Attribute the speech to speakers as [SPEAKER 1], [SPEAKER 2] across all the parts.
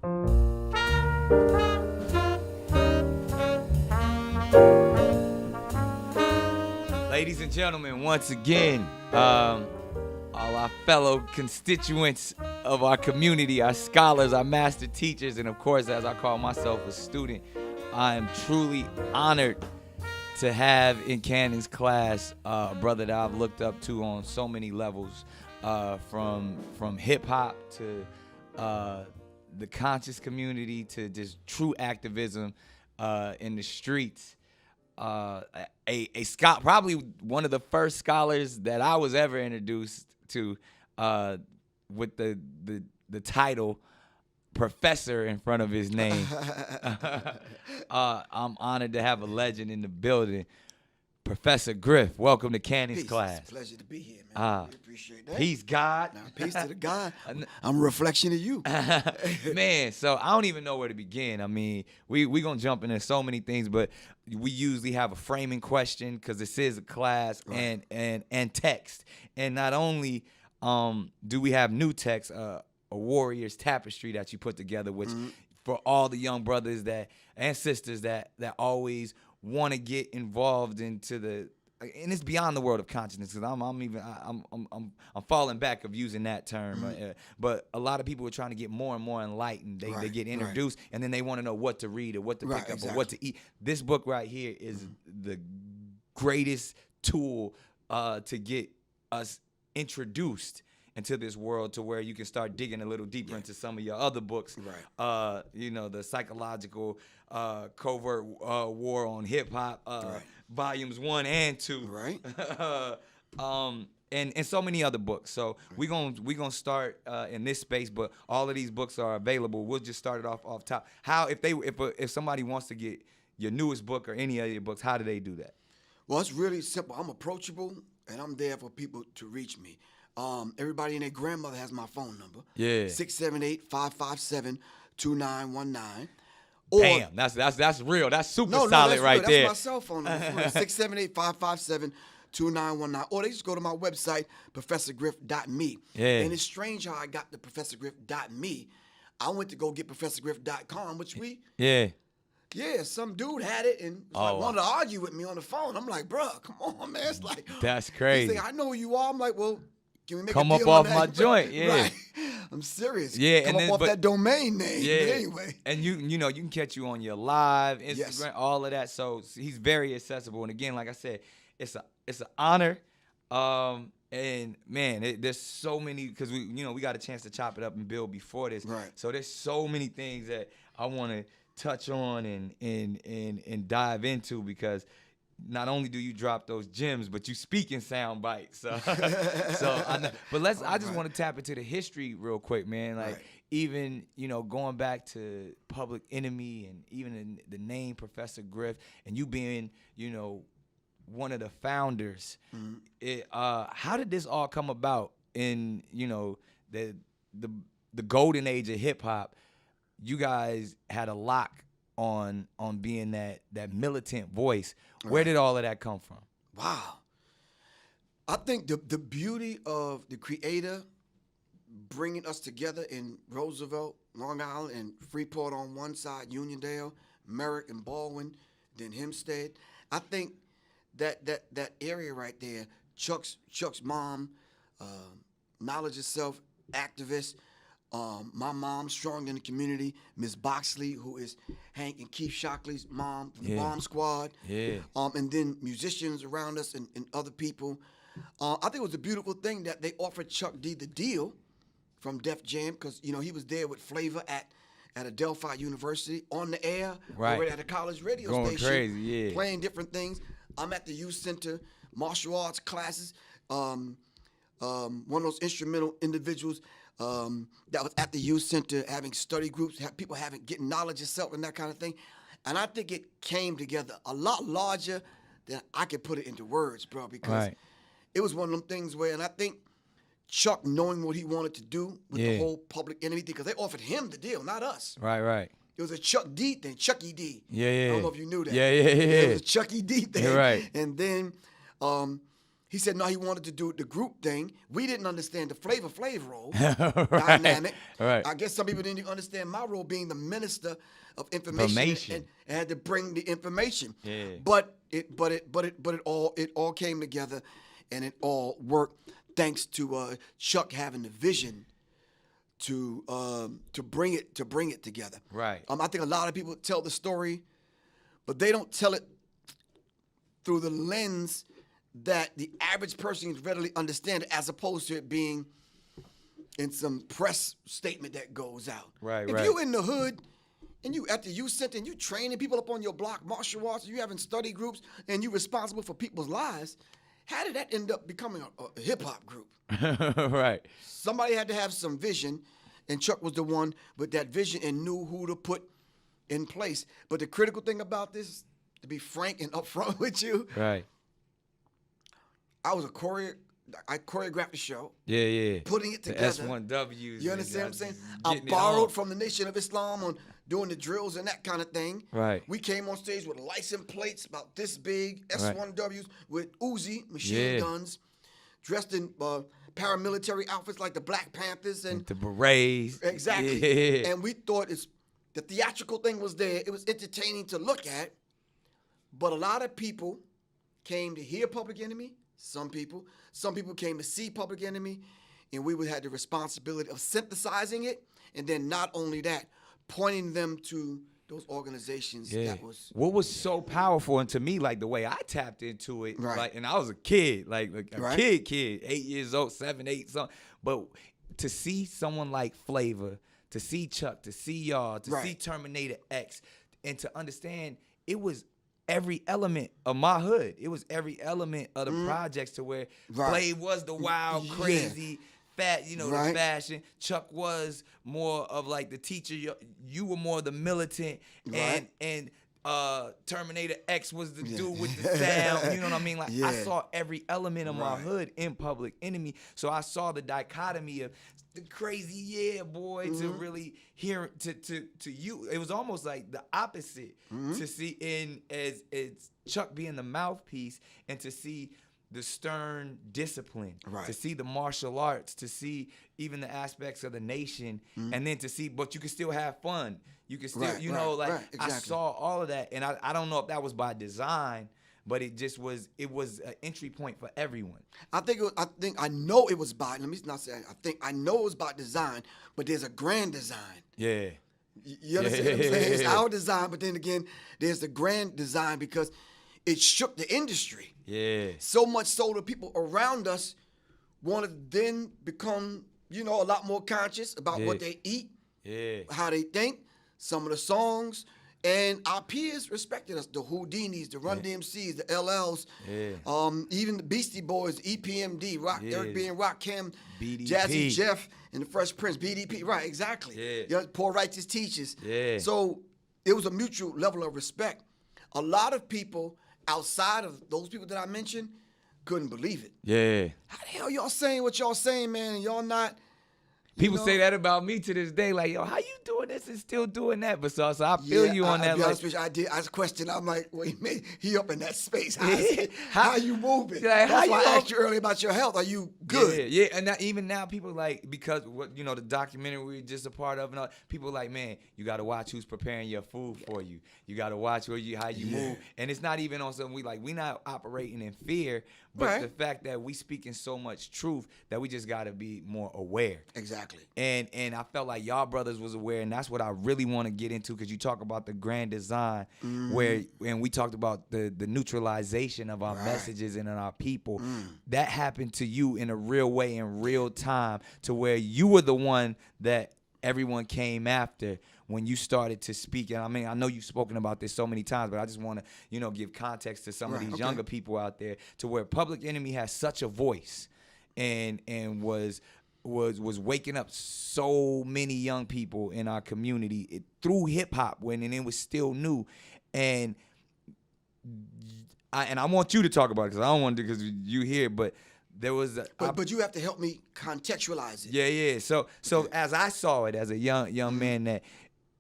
[SPEAKER 1] Ladies and gentlemen, once again, all our fellow constituents of our community, our scholars, our master teachers, and of course, as I call myself, a student, I am truly honored to have in Cannon's class a brother that I've looked up to on so many levels, from hip hop to the conscious community to just true activism in the streets. Probably one of the first scholars that I was ever introduced to, with the title professor in front of his name. I'm honored to have a legend in the building. Professor Griff, welcome to Cannon's class.
[SPEAKER 2] It's a pleasure to be here, man. We appreciate that.
[SPEAKER 1] Peace, God.
[SPEAKER 2] Now, peace to the God. I'm a reflection of you.
[SPEAKER 1] Man, so I don't even know where to begin. I mean, we going to jump into so many things, but we usually have a framing question because this is a class, right, and text. And not only do we have new text, a warrior's tapestry that you put together, which for all the young brothers and sisters that always want to get involved into and it's beyond the world of consciousness, because I'm falling back of using that term, but a lot of people are trying to get more and more enlightened. They get introduced, and then they want to know what to read or what to pick up or what to eat. This book right here is the greatest tool to get us introduced into this world, to where you can start digging a little deeper into some of your other books. The psychological covert war on hip hop, volumes 1 and 2, and so many other books. So we're gonna start in this space, but all of these books are available. We'll just start it off top. How if somebody wants to get your newest book or any of your books, how do they do that?
[SPEAKER 2] Well, it's really simple. I'm approachable, and I'm there for people to reach me. Everybody and their grandmother has my phone number. 678-557-2919.
[SPEAKER 1] Damn, that's real. That's super solid right there.
[SPEAKER 2] That's my cell phone number. 678-557-2919. Or they just go to my website, professorgriff.me. And it's strange how I got the professorgriff.me. I went to go get professorgriff.com, which some dude had it and wanted to argue with me on the phone. I'm like, bro, come on, man. It's like,
[SPEAKER 1] that's crazy.
[SPEAKER 2] He's like, I know who you are. I'm like, well, can we make
[SPEAKER 1] come
[SPEAKER 2] a
[SPEAKER 1] up
[SPEAKER 2] deal
[SPEAKER 1] off
[SPEAKER 2] on
[SPEAKER 1] my
[SPEAKER 2] that?
[SPEAKER 1] joint?
[SPEAKER 2] Right. I'm serious.
[SPEAKER 1] Come
[SPEAKER 2] up off that domain name. Anyway.
[SPEAKER 1] And you can catch you on your live, Instagram, all of that. So he's very accessible. And again, like I said, it's an honor. And man, there's so many, because we got a chance to chop it up and build before this.
[SPEAKER 2] Right.
[SPEAKER 1] So there's so many things that I want to touch on and dive into, because not only do you drop those gems, but you speak in sound bites. So I know. But I just want to tap into the history real quick, man. Like even going back to Public Enemy, and even in the name Professor Griff, and you being one of the founders. How did this all come about in the golden age of hip hop? You guys had a lock on being that militant voice. Where did all of that come from?
[SPEAKER 2] Wow. I think the beauty of the Creator bringing us together in Roosevelt, Long Island, and Freeport on one side, Uniondale, Merrick and Baldwin, then Hempstead. I think that area right there, Chuck's mom, knowledge of self, activist. My mom, strong in the community. Miss Boxley, who is Hank and Keith Shockley's mom from the Bomb Squad. And then musicians around us and other people. I think it was a beautiful thing that they offered Chuck D the deal from Def Jam, because he was there with Flavor at Adelphi University on the air, or at a college radio
[SPEAKER 1] going
[SPEAKER 2] station,
[SPEAKER 1] crazy,
[SPEAKER 2] playing different things. I'm at the youth center, martial arts classes. One of those instrumental individuals that was at the youth center having study groups, people getting knowledge of self and that kind of thing. And I think it came together a lot larger than I could put it into words, bro, because it was one of them things where, and I think Chuck, knowing what he wanted to do with the whole Public Enemy thing, because they offered him the deal, not us.
[SPEAKER 1] Right.
[SPEAKER 2] It was a Chuck D thing, Chucky D.
[SPEAKER 1] Yeah.
[SPEAKER 2] I don't know if you knew that.
[SPEAKER 1] Yeah.
[SPEAKER 2] It was a Chucky D thing.
[SPEAKER 1] Right.
[SPEAKER 2] And then He said no, he wanted to do the group thing. We didn't understand the Flavor Flav role
[SPEAKER 1] Right.
[SPEAKER 2] dynamic.
[SPEAKER 1] Right.
[SPEAKER 2] I guess some people didn't even understand my role being the minister of information. And had to bring the information.
[SPEAKER 1] Yeah.
[SPEAKER 2] But it all came together, and it all worked thanks to Chuck having the vision to bring it together.
[SPEAKER 1] Right.
[SPEAKER 2] I think a lot of people tell the story, but they don't tell it through the lens that the average person can readily understand it, as opposed to it being in some press statement that goes out.
[SPEAKER 1] Right.
[SPEAKER 2] If you in the hood and you at the youth center and you training people up on your block, martial arts, you having study groups, and you responsible for people's lives, how did that end up becoming a hip hop group?
[SPEAKER 1] Right.
[SPEAKER 2] Somebody had to have some vision, and Chuck was the one with that vision and knew who to put in place. But the critical thing about this, to be frank and upfront with you,
[SPEAKER 1] Right.
[SPEAKER 2] I choreographed the show.
[SPEAKER 1] Yeah.
[SPEAKER 2] Putting it
[SPEAKER 1] The
[SPEAKER 2] together.
[SPEAKER 1] S1Ws.
[SPEAKER 2] You understand what I'm saying?
[SPEAKER 1] just
[SPEAKER 2] I
[SPEAKER 1] getting it
[SPEAKER 2] borrowed
[SPEAKER 1] on.
[SPEAKER 2] from the Nation of Islam on doing the drills and that kind of thing.
[SPEAKER 1] Right.
[SPEAKER 2] We came on stage with license plates about this big, S1Ws with Uzi machine
[SPEAKER 1] Yeah.
[SPEAKER 2] guns, dressed in paramilitary outfits like the Black Panthers and
[SPEAKER 1] The berets.
[SPEAKER 2] exactly.
[SPEAKER 1] Yeah.
[SPEAKER 2] And we thought the theatrical thing was there. It was entertaining to look at, but a lot of people came to hear Public Enemy. Some people came to see Public Enemy, and we would have the responsibility of synthesizing it, and then not only that, pointing them to those organizations.
[SPEAKER 1] Yeah.
[SPEAKER 2] That was
[SPEAKER 1] What was so powerful, and to me, like the way I tapped into it,
[SPEAKER 2] Right.
[SPEAKER 1] like, and I was a kid, like a
[SPEAKER 2] Right.
[SPEAKER 1] kid, 8 years old, 7, 8, something. But to see someone like Flavor, to see Chuck, to see y'all, to see
[SPEAKER 2] Right.
[SPEAKER 1] Terminator X, and to understand it was every element of my hood. It was every element of the projects, to where
[SPEAKER 2] Right.
[SPEAKER 1] Flav was the wild,
[SPEAKER 2] Yeah.
[SPEAKER 1] crazy, fat, the
[SPEAKER 2] Right.
[SPEAKER 1] fashion. Chuck was more of like the teacher. You were more the militant,
[SPEAKER 2] Right.
[SPEAKER 1] and Terminator X was the dude with the sound. You know what I mean? Like, I
[SPEAKER 2] Yeah.
[SPEAKER 1] saw every element of my
[SPEAKER 2] Right.
[SPEAKER 1] hood in Public Enemy. So I saw the dichotomy of the crazy boy to really hear to you. It was almost like the opposite to see as Chuck being the mouthpiece, and to see the stern discipline,
[SPEAKER 2] Right.
[SPEAKER 1] to see the martial arts, to see even the aspects of the nation, and then to see, but you can still have fun. You can still,
[SPEAKER 2] Right, right,
[SPEAKER 1] I
[SPEAKER 2] exactly.
[SPEAKER 1] saw all of that, and I don't know if that was by design, but it was an entry point for everyone.
[SPEAKER 2] I know it was by. Let me not say. I know it was by design, but there's a grand design.
[SPEAKER 1] Yeah.
[SPEAKER 2] You understand what I'm saying? It's
[SPEAKER 1] Yeah.
[SPEAKER 2] our design, but then again, there's the grand design because it shook the industry.
[SPEAKER 1] Yeah.
[SPEAKER 2] So much so the people around us wanted to then become, a lot more conscious about
[SPEAKER 1] Yeah.
[SPEAKER 2] what they eat,
[SPEAKER 1] Yeah.
[SPEAKER 2] how they think, some of the songs, and our peers respected us. The Houdinis, the Run DMCs, the LLs, even the Beastie Boys, EPMD, Eric B. and Rakim,
[SPEAKER 1] BDP.
[SPEAKER 2] Jazzy Jeff, and the Fresh Prince, BDP. Right, exactly.
[SPEAKER 1] Yeah.
[SPEAKER 2] Poor Righteous Teachers.
[SPEAKER 1] Yeah.
[SPEAKER 2] So it was a mutual level of respect. A lot of people outside of those people that I mentioned couldn't believe it.
[SPEAKER 1] Yeah.
[SPEAKER 2] How the hell y'all saying what y'all saying, man, and y'all not?
[SPEAKER 1] People say that about me to this day, like, yo, how you doing this and still doing that? But so I feel you on that.
[SPEAKER 2] I'll be
[SPEAKER 1] Like,
[SPEAKER 2] honest with you, I did. I questioned. I'm like, wait a minute, he up in that space.
[SPEAKER 1] Yeah.
[SPEAKER 2] How you moving?
[SPEAKER 1] Like,
[SPEAKER 2] That's
[SPEAKER 1] how
[SPEAKER 2] why
[SPEAKER 1] you
[SPEAKER 2] I
[SPEAKER 1] up-
[SPEAKER 2] asked you earlier about your health. Are you good?
[SPEAKER 1] Yeah, and even now, people like, because the documentary we were just a part of, and all, people like, man, you got to watch who's preparing your food for you. You got to watch how you move, and it's not even on something we not operating in fear, but
[SPEAKER 2] Right.
[SPEAKER 1] the fact that we speaking so much truth that we just got to be more aware.
[SPEAKER 2] Exactly.
[SPEAKER 1] And I felt like y'all brothers was aware, and that's what I really want to get into, because you talk about the grand design, and we talked about the neutralization of our messages and in our people. That happened to you in a real way, in real time, to where you were the one that everyone came after when you started to speak. And I mean, I know you've spoken about this so many times, but I just want to, give context to some of these younger people out there, to where Public Enemy has such a voice and was waking up so many young people in our community through hip hop when it was still new. And I want you to talk about it, because I don't want to, because you here, but there was
[SPEAKER 2] But you have to help me contextualize it.
[SPEAKER 1] yeah. So as I saw it as a young man, that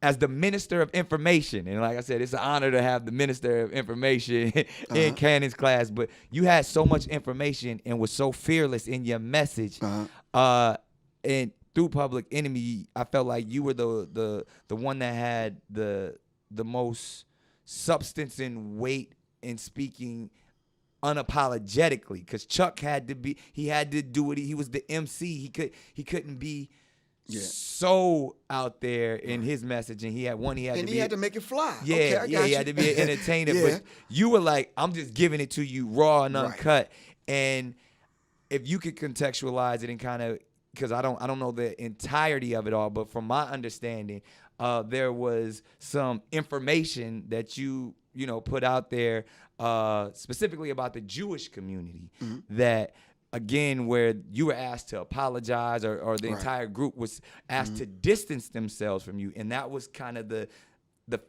[SPEAKER 1] as the Minister of Information, and like I said, it's an honor to have the Minister of Information in Cannon's class, but you had so much information and was so fearless in your message. And through Public Enemy, I felt like you were the one that had the most substance and weight in speaking unapologetically, because Chuck had to do it. He was the MC. He couldn't be so out there in his message, and he had to make it fly.
[SPEAKER 2] Yeah,
[SPEAKER 1] he had to be an entertainer. But you were like, I'm just giving it to you raw and uncut. And if you could contextualize it and kind of, because I don't know the entirety of it all, but from my understanding, there was some information that you put out there specifically about the Jewish community that, again, where you were asked to apologize, or the entire group was asked to distance themselves from you. And that was kind of the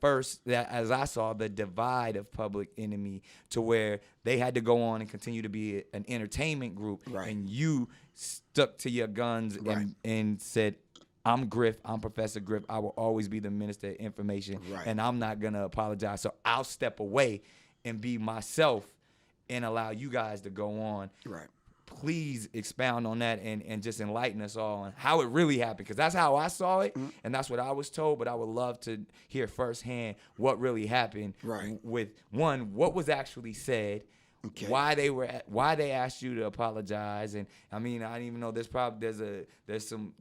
[SPEAKER 1] first, that, as I saw, the divide of Public Enemy, to where they had to go on and continue to be an entertainment group. And you stuck to your guns and said, I'm Griff. I'm Professor Griff. I will always be the Minister of Information, and I'm not going to apologize. So I'll step away and be myself and allow you guys to go on. Please expound on that and just enlighten us all on how it really happened, because that's how I saw it, and that's what I was told. But I would love to hear firsthand what really happened with, one, what was actually said, why they asked you to apologize. And I mean, I didn't even know there's some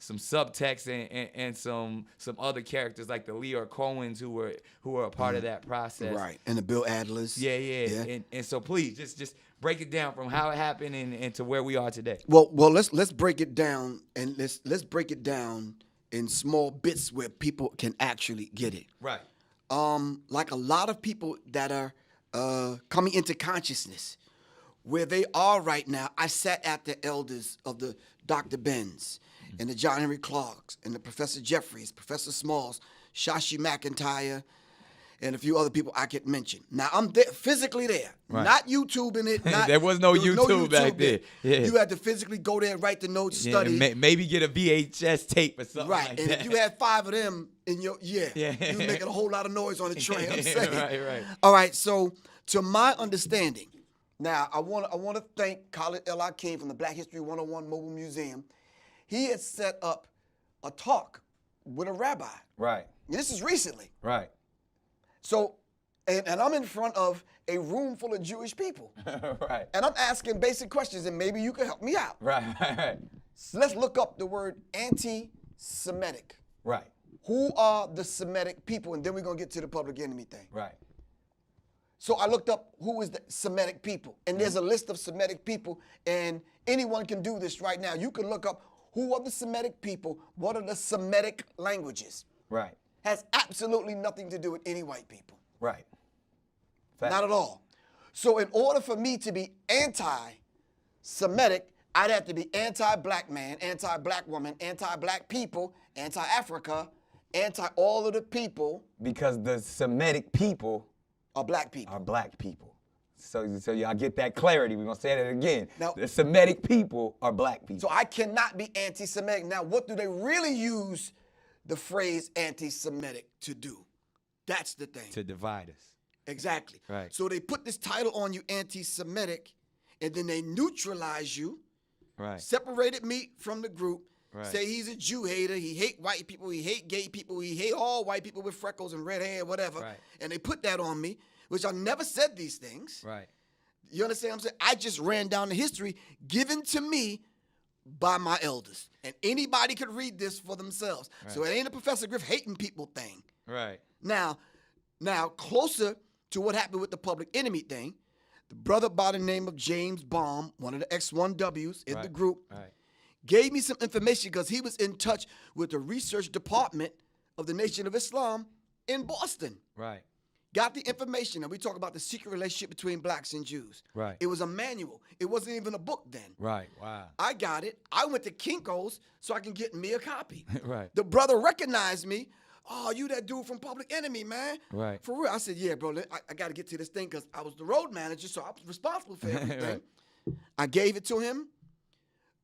[SPEAKER 1] subtext and some other characters like the Leo Cohens who were a part of that process.
[SPEAKER 2] And the Bill Adlers.
[SPEAKER 1] Yeah. And so please just break it down from how it happened and to where we are today.
[SPEAKER 2] Well, let's break it down, and let's break it down in small bits where people can actually get it. Like a lot of people that are coming into consciousness, where they are right now. I sat at the elders of the Dr. Benz and the John Henry Clarks and the Professor Jeffries, Professor Smalls, Shashi McIntyre, and a few other people I could mention. Now, I'm there, physically there, not YouTubing it.
[SPEAKER 1] There was no YouTube back then.
[SPEAKER 2] You had to physically go there, write the notes, study.
[SPEAKER 1] Maybe get a VHS tape or something like
[SPEAKER 2] and
[SPEAKER 1] that.
[SPEAKER 2] if you had 5 of them in your, you was making a whole lot of noise on the train. I'm saying.
[SPEAKER 1] Right.
[SPEAKER 2] All right, so to my understanding, now I want to thank Khalid El Hakim from the Black History 101 Mobile Museum. He had set up a talk with a rabbi. This is recently. So, and I'm in front of a room full of Jewish people. And I'm asking basic questions, and maybe you can help me out. So let's look up the word anti-Semitic. Who are the Semitic people? And then we're going to get to the Public Enemy thing. So I looked up who is the Semitic people. And there's a list of Semitic people, and anyone can do this right now. You can look up who are the Semitic people, what are the Semitic languages. Has absolutely nothing to do with any white people. Not at all. So in order for me to be anti-Semitic, I'd have to be anti-black man, anti-black woman, anti-black people, anti-Africa, anti-all of the people.
[SPEAKER 1] Because the Semitic people
[SPEAKER 2] are black people.
[SPEAKER 1] So y'all get that clarity. We're going to say that again.
[SPEAKER 2] Now,
[SPEAKER 1] the Semitic people are black people.
[SPEAKER 2] So I cannot be anti-Semitic. Now, what do they really use the phrase anti-Semitic to do? That's the thing.
[SPEAKER 1] To divide us.
[SPEAKER 2] Exactly. So they put this title on you, anti-Semitic, and then they neutralize you, separated me from the group, say he's a Jew hater, he hate white people, he hate gay people, he hate all white people with freckles and red hair, whatever. And they put that on me, which I never said these things. You understand what I'm saying? I just ran down the history given to me by my elders. And anybody could read this for themselves. So it ain't a Professor Griff hating people thing. Now, closer to what happened with the Public Enemy thing, the brother by the name of James Baum, one of the X1Ws in the group, gave me some information because he was in touch with the research department of the Nation of Islam in Boston. Got the information, and we talk about the secret relationship between blacks and Jews. It was a manual. It wasn't even a book then.
[SPEAKER 1] Wow.
[SPEAKER 2] I got it. I went to Kinko's so I can get me a copy. The brother recognized me. Oh, you that dude from Public Enemy, man. For real. I said, yeah, bro, I got to get to this thing because I was the road manager, so I was responsible for everything. I gave it to him.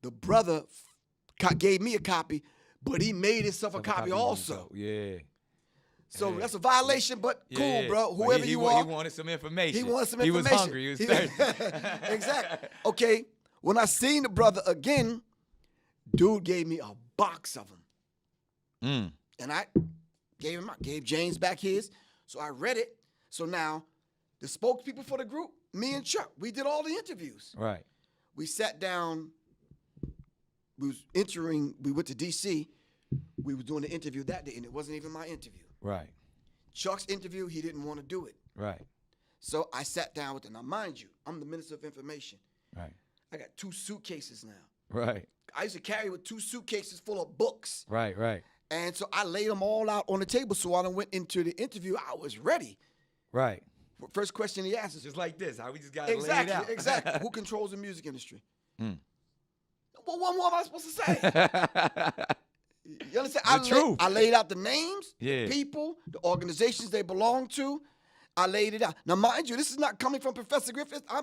[SPEAKER 2] The brother gave me a copy, but he made himself a copy also.
[SPEAKER 1] Yeah.
[SPEAKER 2] So
[SPEAKER 1] Yeah.
[SPEAKER 2] that's a violation, but cool,
[SPEAKER 1] Yeah.
[SPEAKER 2] bro.
[SPEAKER 1] But
[SPEAKER 2] Whoever
[SPEAKER 1] he
[SPEAKER 2] you are.
[SPEAKER 1] He wanted some information.
[SPEAKER 2] He wanted some
[SPEAKER 1] He
[SPEAKER 2] information.
[SPEAKER 1] was hungry. He was thirsty.
[SPEAKER 2] Exactly. Okay. When I seen the brother again, dude gave me a box of them. And I gave James back his. So I read it. So now the spokespeople for the group, me and Chuck, we did all the interviews.
[SPEAKER 1] Right.
[SPEAKER 2] We sat down. We went to D.C. We were doing the interview that day, and it wasn't even my interview.
[SPEAKER 1] Right.
[SPEAKER 2] Chuck's interview, he didn't want to do it.
[SPEAKER 1] Right.
[SPEAKER 2] So I sat down with him. Now, mind you, I'm the Minister of Information.
[SPEAKER 1] Right.
[SPEAKER 2] I got 2 suitcases now.
[SPEAKER 1] Right.
[SPEAKER 2] I used to carry with 2 suitcases full of books.
[SPEAKER 1] Right. Right.
[SPEAKER 2] And so I laid them all out on the table. So when I went into the interview, I was ready.
[SPEAKER 1] Right.
[SPEAKER 2] First question he asked is
[SPEAKER 1] Just like this, how we just got to lay it
[SPEAKER 2] exactly,
[SPEAKER 1] out.
[SPEAKER 2] exactly. Who controls the music industry?
[SPEAKER 1] Mm.
[SPEAKER 2] Well, what more am I supposed to say? You understand?
[SPEAKER 1] Truth.
[SPEAKER 2] I laid out the names,
[SPEAKER 1] Yeah.
[SPEAKER 2] the people, the organizations they belong to. I laid it out. Now, mind you, this is not coming from Professor Griffith. I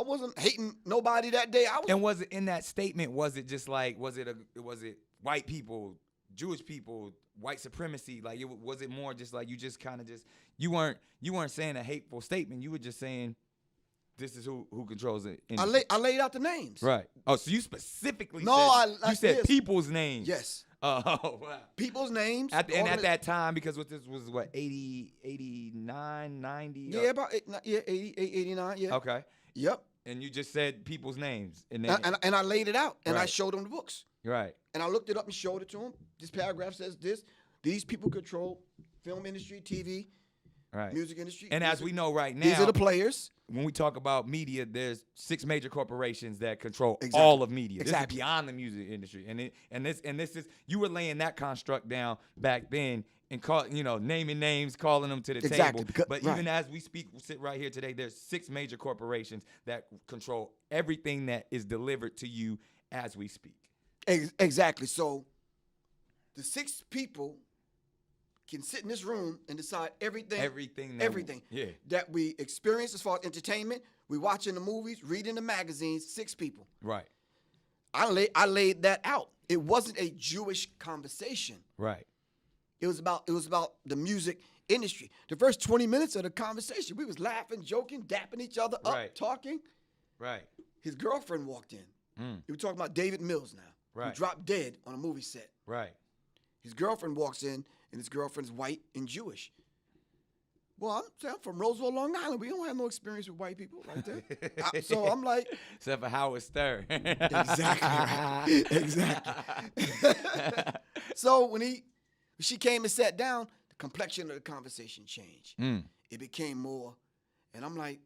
[SPEAKER 2] wasn't hating nobody that day.
[SPEAKER 1] And was it in that statement? Was it just like was it white people, Jewish people, white supremacy? Like was it more just like you just kind of just you weren't saying a hateful statement. You were just saying this is who controls it.
[SPEAKER 2] I laid out the names.
[SPEAKER 1] Right. Oh, so you specifically
[SPEAKER 2] you
[SPEAKER 1] said
[SPEAKER 2] yes.
[SPEAKER 1] people's names.
[SPEAKER 2] Yes.
[SPEAKER 1] Oh, wow.
[SPEAKER 2] People's names.
[SPEAKER 1] At that time, because this was what 80, 89, 90.
[SPEAKER 2] Yeah, about 80, 89. Yeah.
[SPEAKER 1] Okay.
[SPEAKER 2] Yep.
[SPEAKER 1] And you just said people's names, and
[SPEAKER 2] I laid it out, and I
[SPEAKER 1] Right.
[SPEAKER 2] showed them the books.
[SPEAKER 1] Right.
[SPEAKER 2] And I looked it up and showed it to him. This paragraph says this. These people control film industry, TV,
[SPEAKER 1] Right.
[SPEAKER 2] music industry.
[SPEAKER 1] And as we know right now,
[SPEAKER 2] these are the players.
[SPEAKER 1] when we talk about media, there's 6 major corporations that control
[SPEAKER 2] Exactly.
[SPEAKER 1] all of media.
[SPEAKER 2] Exactly.
[SPEAKER 1] This is beyond the music industry, and this is you were laying that construct down back then and naming names, calling them to the
[SPEAKER 2] Exactly,
[SPEAKER 1] table.
[SPEAKER 2] because-
[SPEAKER 1] But
[SPEAKER 2] right.
[SPEAKER 1] even as we sit right here today, there's 6 major corporations that control everything that is delivered to you as we speak.
[SPEAKER 2] Exactly. So the 6 people can sit in this room and decide everything
[SPEAKER 1] Yeah.
[SPEAKER 2] that we experience as far as entertainment. We watching the movies, reading the magazines. 6 people.
[SPEAKER 1] Right.
[SPEAKER 2] I laid that out. It wasn't a Jewish conversation.
[SPEAKER 1] Right.
[SPEAKER 2] It was about the music industry. The first 20 minutes of the conversation, we was laughing, joking, dapping each other up,
[SPEAKER 1] Right.
[SPEAKER 2] talking.
[SPEAKER 1] Right.
[SPEAKER 2] His girlfriend walked in. We were talking about David Mills now. Who
[SPEAKER 1] Right.
[SPEAKER 2] dropped dead on a movie set.
[SPEAKER 1] Right.
[SPEAKER 2] His girlfriend walks in, and his girlfriend's white and Jewish. Well, I'm from Roseville, Long Island. We don't have no experience with white people like that. So I'm like,
[SPEAKER 1] Except for Howard Stern.
[SPEAKER 2] exactly right. Exactly. So when she came and sat down, the complexion of the conversation changed. It became more, and I'm like,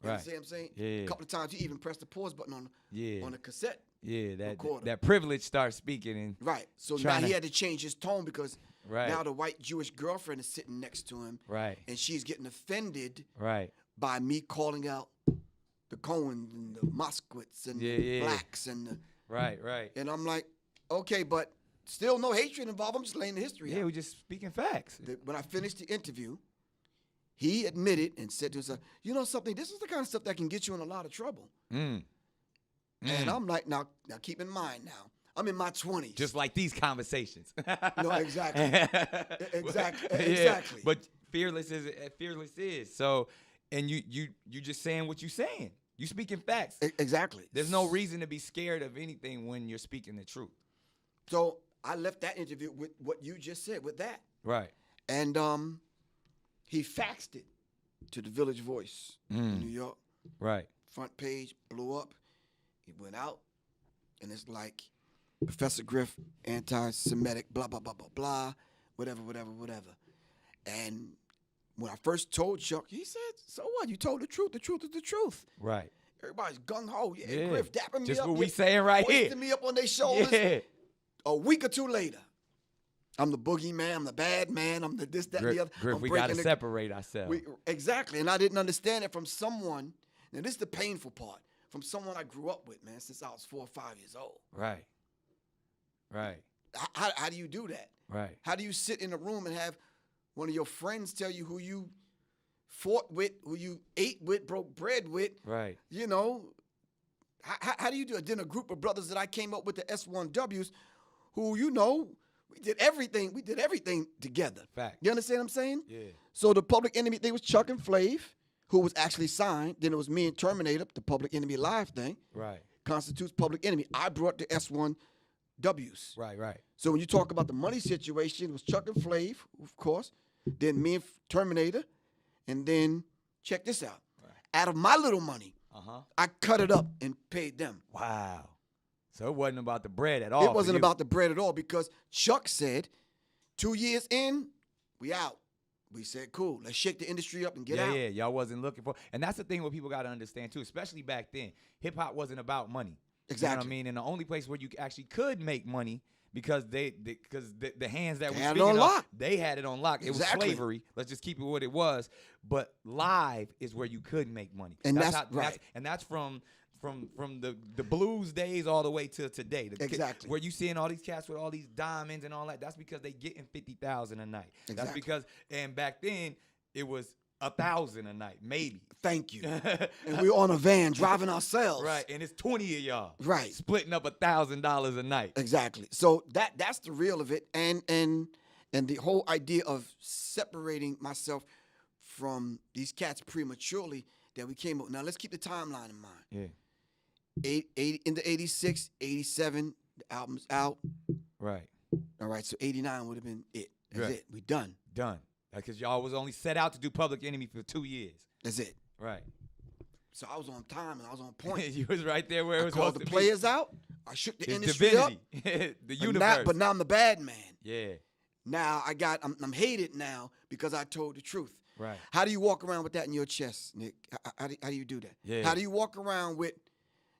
[SPEAKER 2] you
[SPEAKER 1] Right.
[SPEAKER 2] see what I'm saying?
[SPEAKER 1] Yeah.
[SPEAKER 2] A couple of times he even pressed the pause button on the cassette.
[SPEAKER 1] Yeah,
[SPEAKER 2] recorder.
[SPEAKER 1] that privilege starts speaking and
[SPEAKER 2] Right. So now
[SPEAKER 1] Trying
[SPEAKER 2] he
[SPEAKER 1] to-
[SPEAKER 2] had to change his tone because
[SPEAKER 1] Right.
[SPEAKER 2] now the white Jewish girlfriend is sitting next to him.
[SPEAKER 1] Right.
[SPEAKER 2] And she's getting offended
[SPEAKER 1] Right.
[SPEAKER 2] by me calling out the Cohens and the Moskowitz and
[SPEAKER 1] Yeah,
[SPEAKER 2] the
[SPEAKER 1] yeah.
[SPEAKER 2] blacks
[SPEAKER 1] Right. Right.
[SPEAKER 2] and I'm like, okay, but still no hatred involved. I'm just laying the history
[SPEAKER 1] Yeah,
[SPEAKER 2] out.
[SPEAKER 1] we're just speaking facts.
[SPEAKER 2] When I finished the interview, he admitted and said to himself, you know something, this is the kind of stuff that can get you in a lot of trouble. And I'm like, now keep in mind now, I'm in my 20s.
[SPEAKER 1] Just like these conversations.
[SPEAKER 2] No, exactly. Exactly.
[SPEAKER 1] Yeah,
[SPEAKER 2] Exactly.
[SPEAKER 1] But fearless is. So, and you just saying what you saying. You speaking facts.
[SPEAKER 2] Exactly.
[SPEAKER 1] There's no reason to be scared of anything when you're speaking the truth.
[SPEAKER 2] So I left that interview with what you just said, with that.
[SPEAKER 1] Right.
[SPEAKER 2] And he faxed it to the Village Voice in New York.
[SPEAKER 1] Right.
[SPEAKER 2] Front page blew up. It went out, and it's like Professor Griff, anti-Semitic, blah blah blah blah blah, whatever. And when I first told Chuck, he said, "So what? You told the truth. The truth is the truth."
[SPEAKER 1] Right.
[SPEAKER 2] Everybody's gung ho. Yeah,
[SPEAKER 1] Yeah.
[SPEAKER 2] Griff dapping me
[SPEAKER 1] Just
[SPEAKER 2] up.
[SPEAKER 1] what we saying right here.
[SPEAKER 2] hoisting me up on their shoulders.
[SPEAKER 1] Yeah.
[SPEAKER 2] A week or 2 later, I'm the boogeyman. I'm the bad man. I'm the this, that, and the other.
[SPEAKER 1] Griff,
[SPEAKER 2] I'm
[SPEAKER 1] we got to
[SPEAKER 2] breaking
[SPEAKER 1] separate ourselves.
[SPEAKER 2] Exactly. And I didn't understand it from someone. Now, this is the painful part. From someone I grew up with, man, since I was 4 or 5 years old.
[SPEAKER 1] Right. Right.
[SPEAKER 2] How do you do that?
[SPEAKER 1] Right.
[SPEAKER 2] How do you sit in a room and have one of your friends tell you who you fought with, who you ate with, broke bread with?
[SPEAKER 1] Right.
[SPEAKER 2] You know, how do you do it? Then a group of brothers that I came up with, the S1Ws, who, you know, we did everything. We did everything together.
[SPEAKER 1] Fact.
[SPEAKER 2] You understand what I'm saying?
[SPEAKER 1] Yeah.
[SPEAKER 2] So the Public Enemy thing was Chuck and Flav, who was actually signed. Then it was me and Terminator, the Public Enemy Live thing.
[SPEAKER 1] Right.
[SPEAKER 2] Constitutes Public Enemy. I brought the S1Ws.
[SPEAKER 1] Right.
[SPEAKER 2] So when you talk about the money situation, it was Chuck and Flav, of course. Then me and Terminator. And then, check this out.
[SPEAKER 1] Right.
[SPEAKER 2] Out of my little money, I cut it up and paid them.
[SPEAKER 1] Wow. So it wasn't about the bread at all.
[SPEAKER 2] It wasn't about the bread at all because Chuck said, 2 years in, we out. We said, cool, let's shake the industry up and get out.
[SPEAKER 1] Yeah, y'all wasn't looking for. And that's the thing what people got to understand, too, especially back then. Hip-hop wasn't about money.
[SPEAKER 2] Exactly.
[SPEAKER 1] You know what I mean? And the only place where you actually could make money because the hands that
[SPEAKER 2] They
[SPEAKER 1] we
[SPEAKER 2] had it
[SPEAKER 1] speaking
[SPEAKER 2] on
[SPEAKER 1] of,
[SPEAKER 2] lock.
[SPEAKER 1] they had it on lock. It
[SPEAKER 2] Exactly.
[SPEAKER 1] was slavery. Let's just keep it what it was. But live is where you could make money.
[SPEAKER 2] And that's right.
[SPEAKER 1] That's from the blues days all the way to today.
[SPEAKER 2] Exactly.
[SPEAKER 1] Where you seeing all these cats with all these diamonds and all that, that's because they getting 50,000 a night.
[SPEAKER 2] Exactly.
[SPEAKER 1] That's because, and back then it was 1,000 a night, maybe.
[SPEAKER 2] Thank you. And we were on a van driving ourselves.
[SPEAKER 1] Right, and it's 20 of y'all.
[SPEAKER 2] Right.
[SPEAKER 1] Splitting up $1,000 a night.
[SPEAKER 2] Exactly. So that's the real of it. And the whole idea of separating myself from these cats prematurely that we came up. Now let's keep the timeline in mind.
[SPEAKER 1] Yeah.
[SPEAKER 2] Into 86, 87, the album's out.
[SPEAKER 1] Right.
[SPEAKER 2] All right, so 89 would have been it. That's
[SPEAKER 1] Right.
[SPEAKER 2] it. We done.
[SPEAKER 1] Done. Because y'all was only set out to do Public Enemy for 2 years.
[SPEAKER 2] That's it.
[SPEAKER 1] Right.
[SPEAKER 2] So I was on time and I was on point.
[SPEAKER 1] You was right there where it
[SPEAKER 2] I
[SPEAKER 1] was
[SPEAKER 2] called
[SPEAKER 1] supposed
[SPEAKER 2] the
[SPEAKER 1] to
[SPEAKER 2] players out. I shook the
[SPEAKER 1] be. His
[SPEAKER 2] industry up.
[SPEAKER 1] divinity. The
[SPEAKER 2] But
[SPEAKER 1] universe.
[SPEAKER 2] But now I'm the bad man.
[SPEAKER 1] Yeah.
[SPEAKER 2] Now I'm hated now because I told the truth.
[SPEAKER 1] Right.
[SPEAKER 2] How do you walk around with that in your chest, Nick? How do you do that?
[SPEAKER 1] Yeah.
[SPEAKER 2] How do you walk around with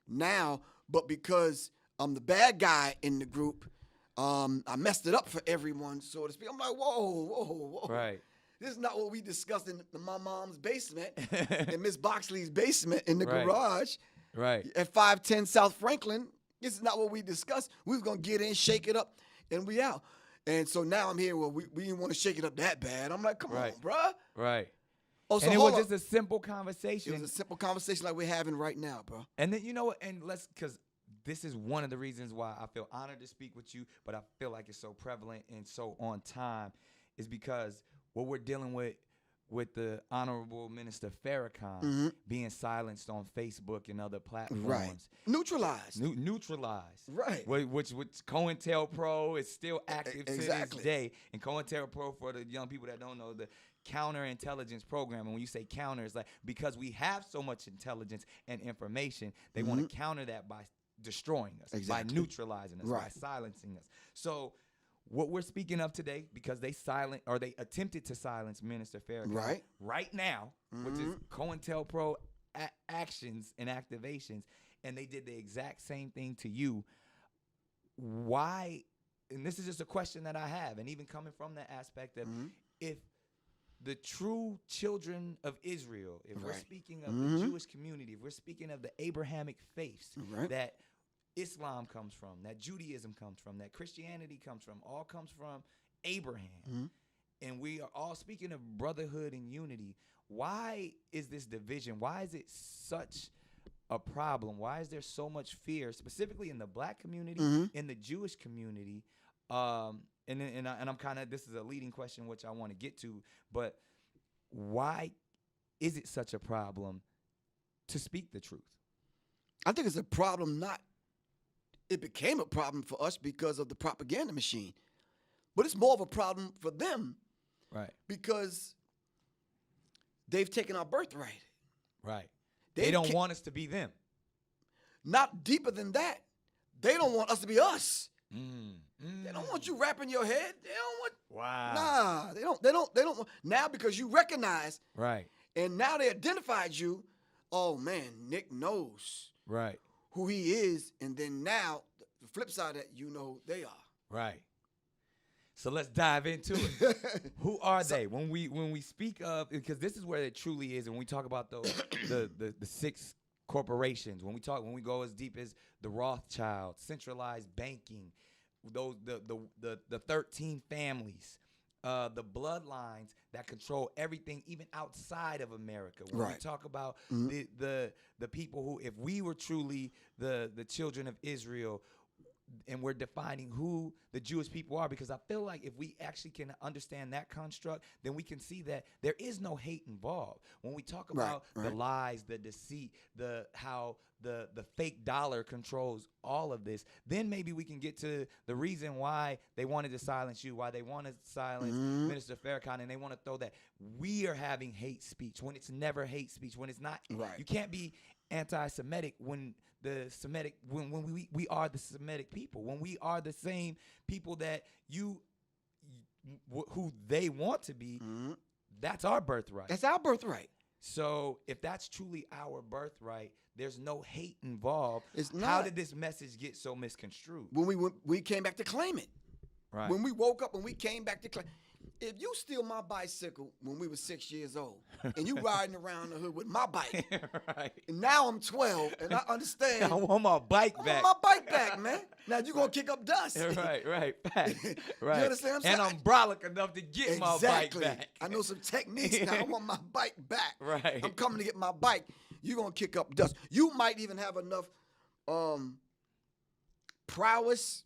[SPEAKER 2] now, but because I'm the bad guy in the group, I messed it up for everyone, so to speak. I'm like, whoa.
[SPEAKER 1] Right.
[SPEAKER 2] This is not what we discussed in my mom's basement, in Miss Boxley's basement in the
[SPEAKER 1] Right.
[SPEAKER 2] garage
[SPEAKER 1] Right.
[SPEAKER 2] at 510 South Franklin. This is not what we discussed. We was going to get in, shake it up, and we out. And so now I'm here where we didn't want to shake it up that bad. I'm like, come
[SPEAKER 1] Right.
[SPEAKER 2] on, bruh.
[SPEAKER 1] Right.
[SPEAKER 2] Oh, so
[SPEAKER 1] And it
[SPEAKER 2] hold
[SPEAKER 1] was
[SPEAKER 2] up.
[SPEAKER 1] just a simple conversation.
[SPEAKER 2] It was a simple conversation like we're having right now, bro.
[SPEAKER 1] And then, you know what? And because this is one of the reasons why I feel honored to speak with you, but I feel like it's so prevalent and so on time, is because what we're dealing with the Honorable Minister Farrakhan being silenced on Facebook and other platforms.
[SPEAKER 2] Right. Neutralized.
[SPEAKER 1] Neutralized.
[SPEAKER 2] Right.
[SPEAKER 1] Which COINTELPRO is still active to
[SPEAKER 2] Exactly.
[SPEAKER 1] this day. And COINTELPRO, for the young people that don't know, the counterintelligence program. And when you say counter, it's like because we have so much intelligence and information, they want to counter that by destroying us, by neutralizing us, by silencing us. So what we're speaking of today, because they attempted to silence Minister Farrakhan right now, which is COINTELPRO actions and activations, and they did the exact same thing to you. Why? And this is just a question that I have, and even coming from the aspect of if the true children of Israel, if we're speaking of the Jewish community, if we're speaking of the Abrahamic faiths that Islam comes from, that Judaism comes from, that Christianity comes from, all comes from Abraham. And we are all speaking of brotherhood and unity. Why is this division? Why is it such a problem? Why is there so much fear, specifically in the black community, in the Jewish community? And I'm kind of, this is a leading question, which I want to get to, but why is it such a problem to speak the truth?
[SPEAKER 2] I think it's a problem it became a problem for us because of the propaganda machine. But it's more of a problem for them.
[SPEAKER 1] Right.
[SPEAKER 2] Because they've taken our birthright.
[SPEAKER 1] Right. They don't want us to be them. Not
[SPEAKER 2] deeper than that. They don't want us to be us. They don't want you wrapping your head. They don't want.
[SPEAKER 1] Wow.
[SPEAKER 2] Nah, they don't want. Now because you recognize.
[SPEAKER 1] Right.
[SPEAKER 2] And now they identified you. Oh man, Nick knows.
[SPEAKER 1] Right.
[SPEAKER 2] Who he is, and then now the flip side of that, you know who they are.
[SPEAKER 1] Right. So let's dive into it. Who are they? When we speak of, because this is where it truly is, and when we talk about those the six corporations, when we go as deep as the Rothschild, centralized banking, those the 13 families, the bloodlines that control everything, even outside of America. When we talk about the people who, if we were truly the children of Israel, and we're defining who the Jewish people are, because I feel like if we actually can understand that construct, then we can see that there is no hate involved. When we talk about the lies, the deceit, how the fake dollar controls all of this, then maybe we can get to the reason why they wanted to silence you, why they wanted to silence Minister Farrakhan, and they want to throw that we are having hate speech when it's never hate speech, when it's not. You can't be anti-Semitic when we are the Semitic people, when we are the same people that who they want to be. That's our birthright.
[SPEAKER 2] That's our birthright.
[SPEAKER 1] So if that's truly our birthright, there's no hate involved.
[SPEAKER 2] It's not.
[SPEAKER 1] How did this message get so misconstrued?
[SPEAKER 2] When we came back to claim it.
[SPEAKER 1] Right.
[SPEAKER 2] When we woke up and we came back to claim. If you steal my bicycle when we were 6 years old, and you riding around the hood with my bike, and now I'm 12, and I understand.
[SPEAKER 1] I want my bike back.
[SPEAKER 2] I want my bike back, man. Now you gonna kick up dust.
[SPEAKER 1] Right.
[SPEAKER 2] You understand what I'm saying?
[SPEAKER 1] And I'm brolic enough to get my bike back.
[SPEAKER 2] I know some techniques now. I want my bike back.
[SPEAKER 1] Right.
[SPEAKER 2] I'm coming to get my bike. You gonna kick up dust. You might even have enough prowess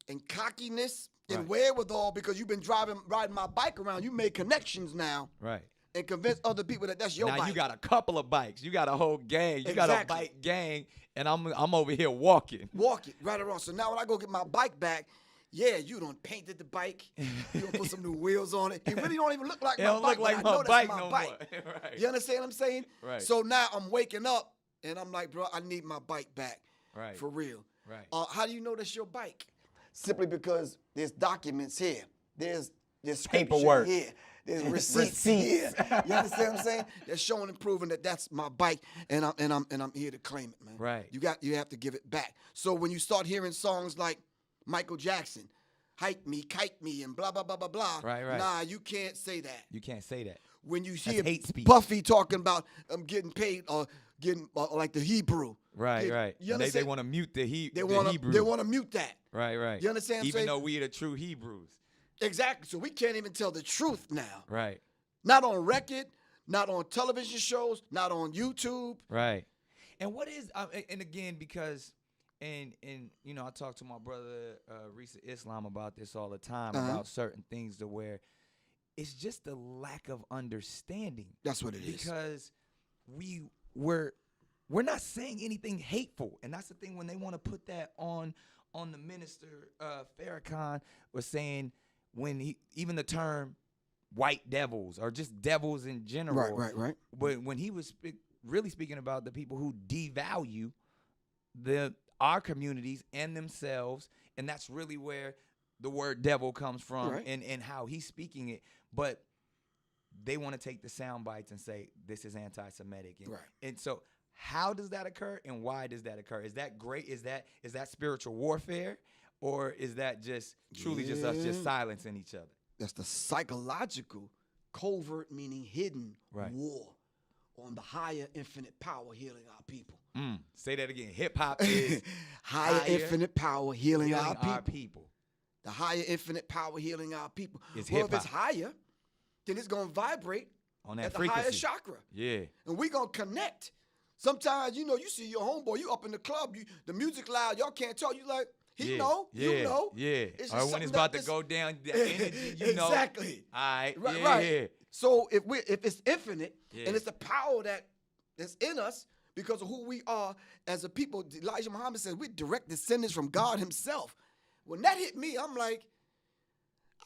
[SPEAKER 2] and cockiness and wherewithal, because you've been riding my bike around. You made connections now.
[SPEAKER 1] Right.
[SPEAKER 2] And convince other people that that's your bike.
[SPEAKER 1] Now you got a couple of bikes. You got a whole gang. You got a bike gang, and I'm over here walking.
[SPEAKER 2] Walking, right or wrong. So now when I go get my bike back, yeah, you done painted the bike. You done put some new wheels on it. It really don't even look like my bike. It don't look like my bike no more. Right. You understand what I'm saying?
[SPEAKER 1] Right.
[SPEAKER 2] So now I'm waking up, and I'm like, bro, I need my bike back.
[SPEAKER 1] Right.
[SPEAKER 2] For real.
[SPEAKER 1] Right.
[SPEAKER 2] How do you know that's your bike? Simply because there's documents here. There's
[SPEAKER 1] paperwork
[SPEAKER 2] here. There's receipts here. You understand what I'm saying? They're showing and proving that that's my bike, and I'm here to claim it, man.
[SPEAKER 1] Right.
[SPEAKER 2] You have to give it back. So when you start hearing songs like Michael Jackson, "Hike Me, Kite Me," and blah blah blah blah blah.
[SPEAKER 1] Right.
[SPEAKER 2] Nah, you can't say that.
[SPEAKER 1] You can't say that.
[SPEAKER 2] When you hear
[SPEAKER 1] hate speech.
[SPEAKER 2] Puffy talking about getting paid or getting like the Hebrew.
[SPEAKER 1] Right.
[SPEAKER 2] You understand?
[SPEAKER 1] They want to mute the Hebrew.
[SPEAKER 2] They want to mute that.
[SPEAKER 1] Right.
[SPEAKER 2] You understand what I'm saying?
[SPEAKER 1] Even though we are the true Hebrews.
[SPEAKER 2] Exactly. So we can't even tell the truth now.
[SPEAKER 1] Right.
[SPEAKER 2] Not on record, not on television shows, not on YouTube.
[SPEAKER 1] Right. And what is and again, because and you know, I talk to my brother Risa Islam about this all the time, about certain things to where it's just a lack of understanding.
[SPEAKER 2] That's what it is.
[SPEAKER 1] Because we're not saying anything hateful, and that's the thing when they want to put that on the minister Farrakhan was saying, when even the term white devils or just devils in general.
[SPEAKER 2] Right.
[SPEAKER 1] But when he was really speaking about the people who devalue our communities and themselves, and that's really where the word devil comes from, and how he's speaking it. But they want to take the sound bites and say this is anti-Semitic, and so how does that occur, and why does that occur? Is that great? Is that spiritual warfare, or is that just truly just us just silencing each other?
[SPEAKER 2] That's the psychological, covert, meaning hidden war on the higher infinite power healing our people.
[SPEAKER 1] Say that again. Hip hop is
[SPEAKER 2] higher infinite power healing our
[SPEAKER 1] people.
[SPEAKER 2] The higher infinite power healing our people.
[SPEAKER 1] It's
[SPEAKER 2] well,
[SPEAKER 1] hip-hop.
[SPEAKER 2] if it's higher, then it's going to vibrate
[SPEAKER 1] on that
[SPEAKER 2] at
[SPEAKER 1] frequency.
[SPEAKER 2] The highest chakra.
[SPEAKER 1] Yeah. And
[SPEAKER 2] we going to connect. Sometimes, you know, you see your homeboy, you up in the club, the music loud, y'all can't talk. You like, you know.
[SPEAKER 1] Yeah. Or when it's about to go down, the energy, you know.
[SPEAKER 2] Exactly.
[SPEAKER 1] All right.
[SPEAKER 2] Right. So if it's infinite and it's the power that's in us because of who we are as a people, Elijah Muhammad says we're direct descendants from God himself. When that hit me, I'm like,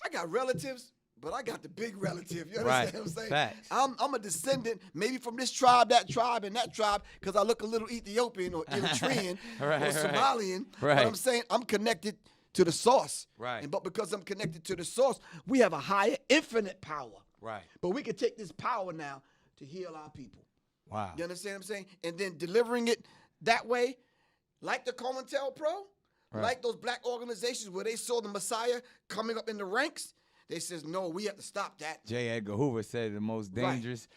[SPEAKER 2] I got relatives, but I got the big relative. You understand what I'm saying?
[SPEAKER 1] Facts.
[SPEAKER 2] I'm a descendant maybe from this tribe, that tribe, and that tribe because I look a little Ethiopian or Eritrean or Somalian. But I'm saying I'm connected to the source.
[SPEAKER 1] Right.
[SPEAKER 2] But because I'm connected to the source, we have a higher infinite power.
[SPEAKER 1] Right.
[SPEAKER 2] But we can take this power now to heal our people.
[SPEAKER 1] Wow.
[SPEAKER 2] You understand what I'm saying? And then delivering it that way, like the COINTELPRO, like those black organizations where they saw the Messiah coming up in the ranks, they says, no, we have to stop that.
[SPEAKER 1] J. Edgar Hoover said the most dangerous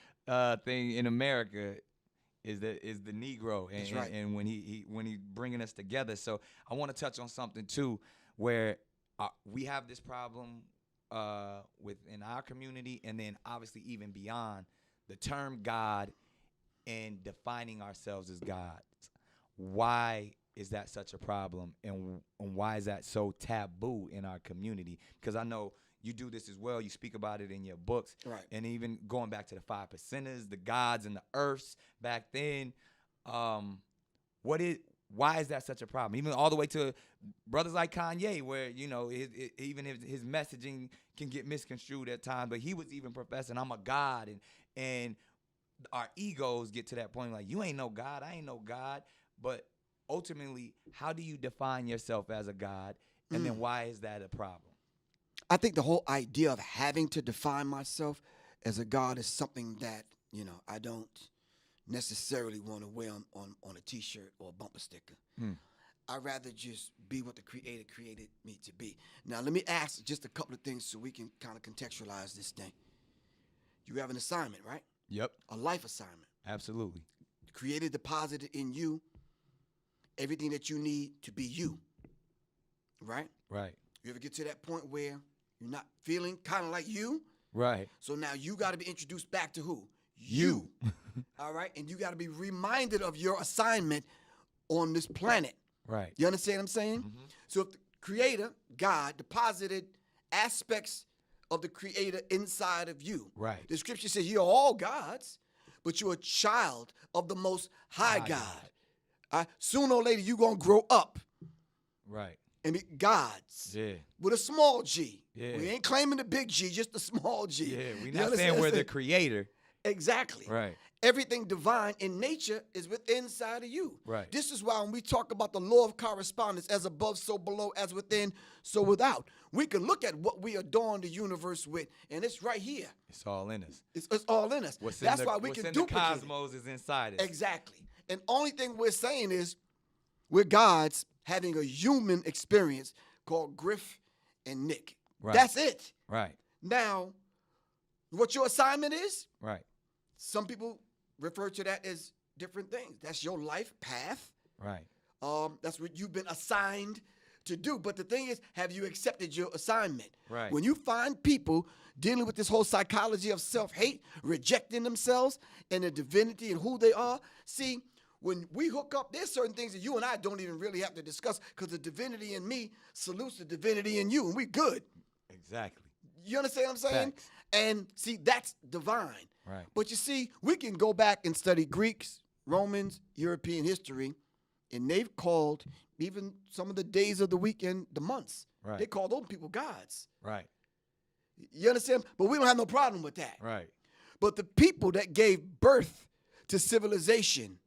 [SPEAKER 1] thing in America is the Negro, and when he bringing us together. So I want to touch on something too, where we have this problem within our community, and then obviously even beyond the term God and defining ourselves as gods. Why is that such a problem, and why is that so taboo in our community? Because I know you do this as well. You speak about it in your books,
[SPEAKER 2] Right.
[SPEAKER 1] and even going back to the 5 percenters, the gods and the earths back then. Why is that such a problem? Even all the way to brothers like Kanye, where even if his messaging can get misconstrued at times, but he was even professing, "I'm a god," and our egos get to that point like, you ain't no God, I ain't no God. But ultimately, how do you define yourself as a God? And then why is that a problem?
[SPEAKER 2] I think the whole idea of having to define myself as a God is something that, I don't necessarily want to wear on a T-shirt or a bumper sticker. I'd rather just be what the Creator created me to be. Now, let me ask just a couple of things so we can kind of contextualize this thing. You have an assignment, right?
[SPEAKER 1] Yep.
[SPEAKER 2] A life assignment.
[SPEAKER 1] Absolutely.
[SPEAKER 2] The Creator deposited in you everything that you need to be you, right?
[SPEAKER 1] Right.
[SPEAKER 2] You ever get to that point where you're not feeling kind of like you?
[SPEAKER 1] Right.
[SPEAKER 2] So now you got to be introduced back to who?
[SPEAKER 1] You.
[SPEAKER 2] All right? And you got to be reminded of your assignment on this planet.
[SPEAKER 1] Right.
[SPEAKER 2] You understand what I'm saying? Mm-hmm. So if the Creator, God, deposited aspects of the Creator inside of you.
[SPEAKER 1] Right.
[SPEAKER 2] The scripture says you're all gods, but you're a child of the Most High God. Sooner or later, you're going to grow up.
[SPEAKER 1] Right.
[SPEAKER 2] And be gods.
[SPEAKER 1] Yeah.
[SPEAKER 2] With a small G.
[SPEAKER 1] Yeah.
[SPEAKER 2] We ain't claiming the big G, just the small G.
[SPEAKER 1] Yeah, we're not saying we're the creator.
[SPEAKER 2] Exactly.
[SPEAKER 1] Right.
[SPEAKER 2] Everything divine in nature is within inside of you.
[SPEAKER 1] Right.
[SPEAKER 2] This is why when we talk about the law of correspondence, as above, so below, as within, so without, we can look at what we adorn the universe with, and it's right here.
[SPEAKER 1] It's all in us.
[SPEAKER 2] It's all in us. That's why we can duplicate
[SPEAKER 1] the cosmos is inside us.
[SPEAKER 2] Exactly. And only thing we're saying is we're gods having a human experience called Griff and Nick.
[SPEAKER 1] Right.
[SPEAKER 2] That's it.
[SPEAKER 1] Right.
[SPEAKER 2] Now, what your assignment is?
[SPEAKER 1] Right.
[SPEAKER 2] Some people refer to that as different things. That's your life path.
[SPEAKER 1] Right.
[SPEAKER 2] That's what you've been assigned to do. But the thing is, have you accepted your assignment?
[SPEAKER 1] Right.
[SPEAKER 2] When you find people dealing with this whole psychology of self-hate, rejecting themselves and their divinity and who they are, see, when we hook up, there's certain things that you and I don't even really have to discuss because the divinity in me salutes the divinity in you, and we good.
[SPEAKER 1] Exactly.
[SPEAKER 2] You understand what I'm saying?
[SPEAKER 1] Facts.
[SPEAKER 2] And see, that's divine.
[SPEAKER 1] Right.
[SPEAKER 2] But you see, we can go back and study Greeks, Romans, European history, and they've called even some of the days of the weekend the months.
[SPEAKER 1] Right.
[SPEAKER 2] They call those people gods.
[SPEAKER 1] Right.
[SPEAKER 2] You understand? But we don't have no problem with that.
[SPEAKER 1] Right.
[SPEAKER 2] But the people that gave birth to civilization,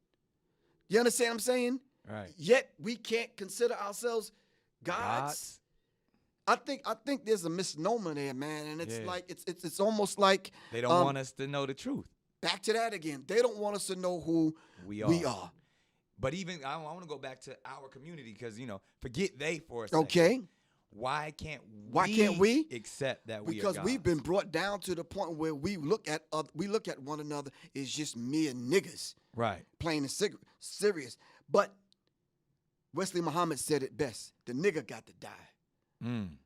[SPEAKER 2] you understand what I'm saying?
[SPEAKER 1] Right.
[SPEAKER 2] Yet we can't consider ourselves gods. I think there's a misnomer there, man, and it's like it's almost like
[SPEAKER 1] they don't want us to know the truth.
[SPEAKER 2] Back to that again. They don't want us to know who we are.
[SPEAKER 1] But even I want to go back to our community because forget they for a second.
[SPEAKER 2] Okay.
[SPEAKER 1] Why can't we accept that we are
[SPEAKER 2] Because
[SPEAKER 1] gods?
[SPEAKER 2] we've been brought down to the point where we look at one another as just mere niggas.
[SPEAKER 1] Right.
[SPEAKER 2] Plain and serious. But Wesley Muhammad said it best. The nigga got to die. I'm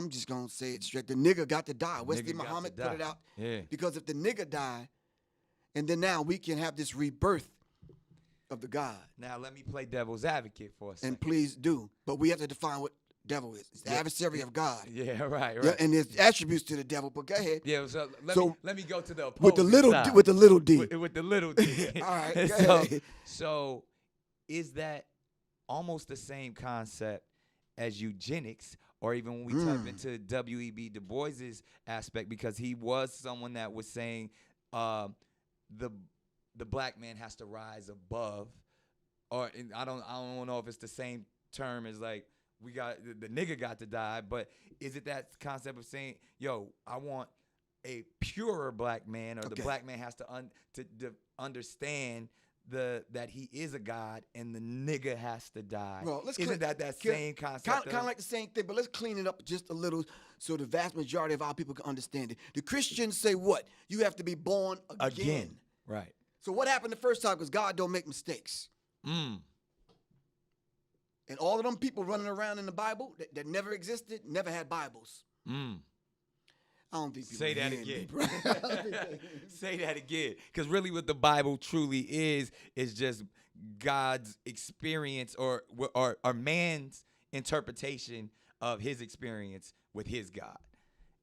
[SPEAKER 2] just going to say it straight. The nigga got to die. Wesley Muhammad put it out.
[SPEAKER 1] Yeah.
[SPEAKER 2] Because if the nigga die, and then now we can have this rebirth of the God.
[SPEAKER 1] Now let me play devil's advocate for a second.
[SPEAKER 2] And please do. But we have to define what devil is. It's the adversary of God.
[SPEAKER 1] Yeah, right.
[SPEAKER 2] Yeah, and there's attributes to the devil, but go ahead.
[SPEAKER 1] Yeah, so let me go to the opposing
[SPEAKER 2] with the little
[SPEAKER 1] side.
[SPEAKER 2] with the little d.
[SPEAKER 1] With the little d.
[SPEAKER 2] All right, go ahead.
[SPEAKER 1] So is that almost the same concept as eugenics, or even when we tap into W.E.B. Du Bois's aspect, because he was someone that was saying the black man has to rise above, or I don't know if it's the same term as like we got the nigga got to die, but is it that concept of saying, yo, I want a purer black man, or the black man has to understand that he is a god, and the nigga has to die.
[SPEAKER 2] Well,
[SPEAKER 1] Isn't that same concept?
[SPEAKER 2] Kind of like the same thing, but let's clean it up just a little so the vast majority of our people can understand it. The Christians say what? You have to be born again.
[SPEAKER 1] Right.
[SPEAKER 2] So what happened the first time? Because God don't make mistakes. And all of them people running around in the Bible that never existed, never had Bibles. I don't think people
[SPEAKER 1] Say that
[SPEAKER 2] hear me,
[SPEAKER 1] again.
[SPEAKER 2] bro. I don't think they-
[SPEAKER 1] Say that again. Because really what the Bible truly is just God's experience or man's interpretation of his experience with his God.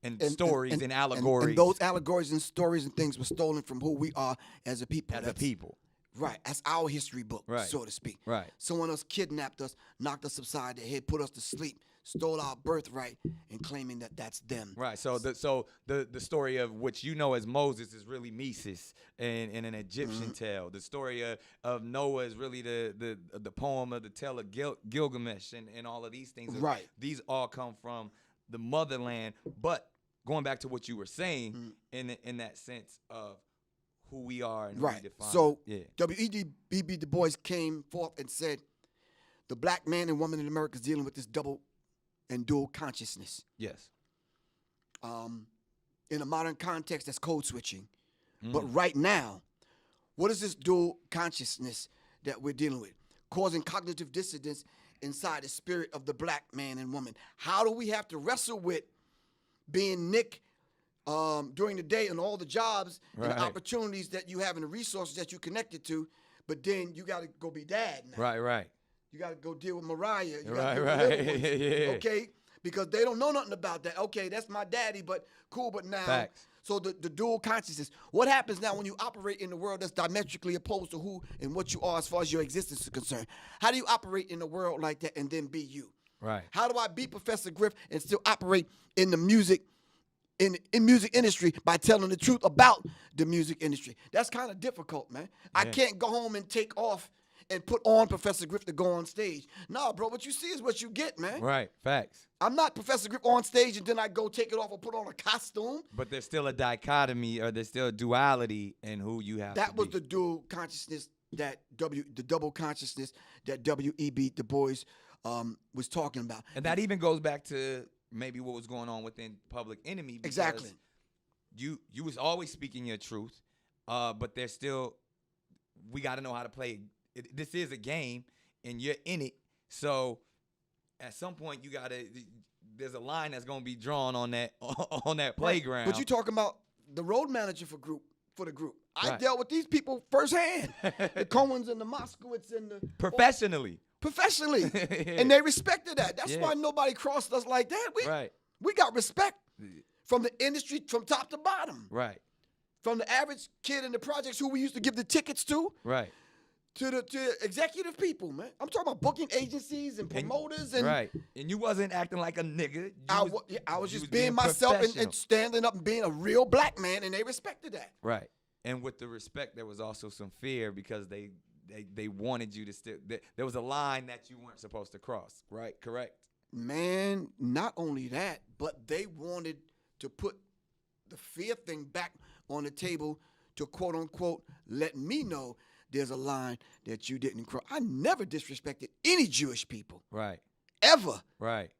[SPEAKER 1] And stories and allegories.
[SPEAKER 2] And those allegories and stories and things were stolen from who we are as a people.
[SPEAKER 1] as a people.
[SPEAKER 2] Right. That's our history book,
[SPEAKER 1] Right.
[SPEAKER 2] so to speak.
[SPEAKER 1] Right.
[SPEAKER 2] Someone else kidnapped us, knocked us upside the head, put us to sleep, stole our birthright, and claiming that that's them.
[SPEAKER 1] Right. So the story of which you know as Moses is really Mesis and an Egyptian tale. The story of Noah is really the poem of the tale of Gilgamesh and all of these things.
[SPEAKER 2] Right.
[SPEAKER 1] These all come from the motherland. But going back to what you were saying in that sense of who we are and who we define.
[SPEAKER 2] So
[SPEAKER 1] yeah.
[SPEAKER 2] W.E.B. Du Bois came forth and said, the black man and woman in America is dealing with this double and dual consciousness.
[SPEAKER 1] Yes.
[SPEAKER 2] In a modern context, that's code switching. But right now, what is this dual consciousness that we're dealing with? Causing cognitive dissonance inside the spirit of the black man and woman. How do we have to wrestle with being Nick during the day and all the jobs and the opportunities that you have and the resources that you're connected to, but then you got to go be dad now.
[SPEAKER 1] Right.
[SPEAKER 2] You got to go deal with Mariah. You
[SPEAKER 1] Right.
[SPEAKER 2] deal with little ones,
[SPEAKER 1] Yeah.
[SPEAKER 2] Okay? Because they don't know nothing about that. Okay, that's my daddy, but cool, but now.
[SPEAKER 1] Facts.
[SPEAKER 2] So the dual consciousness. What happens now when you operate in the world that's diametrically opposed to who and what you are as far as your existence is concerned? How do you operate in a world like that and then be you?
[SPEAKER 1] Right.
[SPEAKER 2] How do I be Professor Griff and still operate in the music in music industry by telling the truth about the music industry? That's kind of difficult, man. I can't go home and take off and put on Professor Griff to go on stage. Nah, bro, what you see is what you get, man.
[SPEAKER 1] Right. Facts.
[SPEAKER 2] I'm not Professor Griff on stage and then I go take it off or put on a costume.
[SPEAKER 1] But there's still a dichotomy or there's still a duality in who you have
[SPEAKER 2] That
[SPEAKER 1] to
[SPEAKER 2] was
[SPEAKER 1] be.
[SPEAKER 2] the dual consciousness the double consciousness that W.E.B. Du Bois was talking about.
[SPEAKER 1] And that even goes back to maybe what was going on within Public Enemy. Because
[SPEAKER 2] Exactly.
[SPEAKER 1] You was always speaking your truth, but there's still, we got to know how to play. This is a game, and you're in it. So at some point, you got to, there's a line that's going to be drawn on that playground.
[SPEAKER 2] But you talking about the road manager for the group. I
[SPEAKER 1] Right.
[SPEAKER 2] dealt with these people firsthand. The Cohens and the Moskowitz and the
[SPEAKER 1] Professionally.
[SPEAKER 2] And they respected that. That's
[SPEAKER 1] Yeah.
[SPEAKER 2] why nobody crossed us like that.
[SPEAKER 1] Right.
[SPEAKER 2] We got respect from the industry from top to bottom.
[SPEAKER 1] Right.
[SPEAKER 2] From the average kid in the projects who we used to give the tickets to
[SPEAKER 1] Right.
[SPEAKER 2] the executive people, man. I'm talking about booking agencies and promoters and
[SPEAKER 1] right. And you wasn't acting like a nigga.
[SPEAKER 2] I was
[SPEAKER 1] you
[SPEAKER 2] just being myself
[SPEAKER 1] professional.
[SPEAKER 2] and standing up and being a real black man, and they respected that.
[SPEAKER 1] Right. And with the respect, there was also some fear because they wanted you to still. There was a line that you weren't supposed to cross. Right. Correct.
[SPEAKER 2] Man, not only that, but they wanted to put the fear thing back on the table to quote unquote let me know there's a line that you didn't cross. I never disrespected any Jewish people.
[SPEAKER 1] Right.
[SPEAKER 2] Ever.
[SPEAKER 1] Right.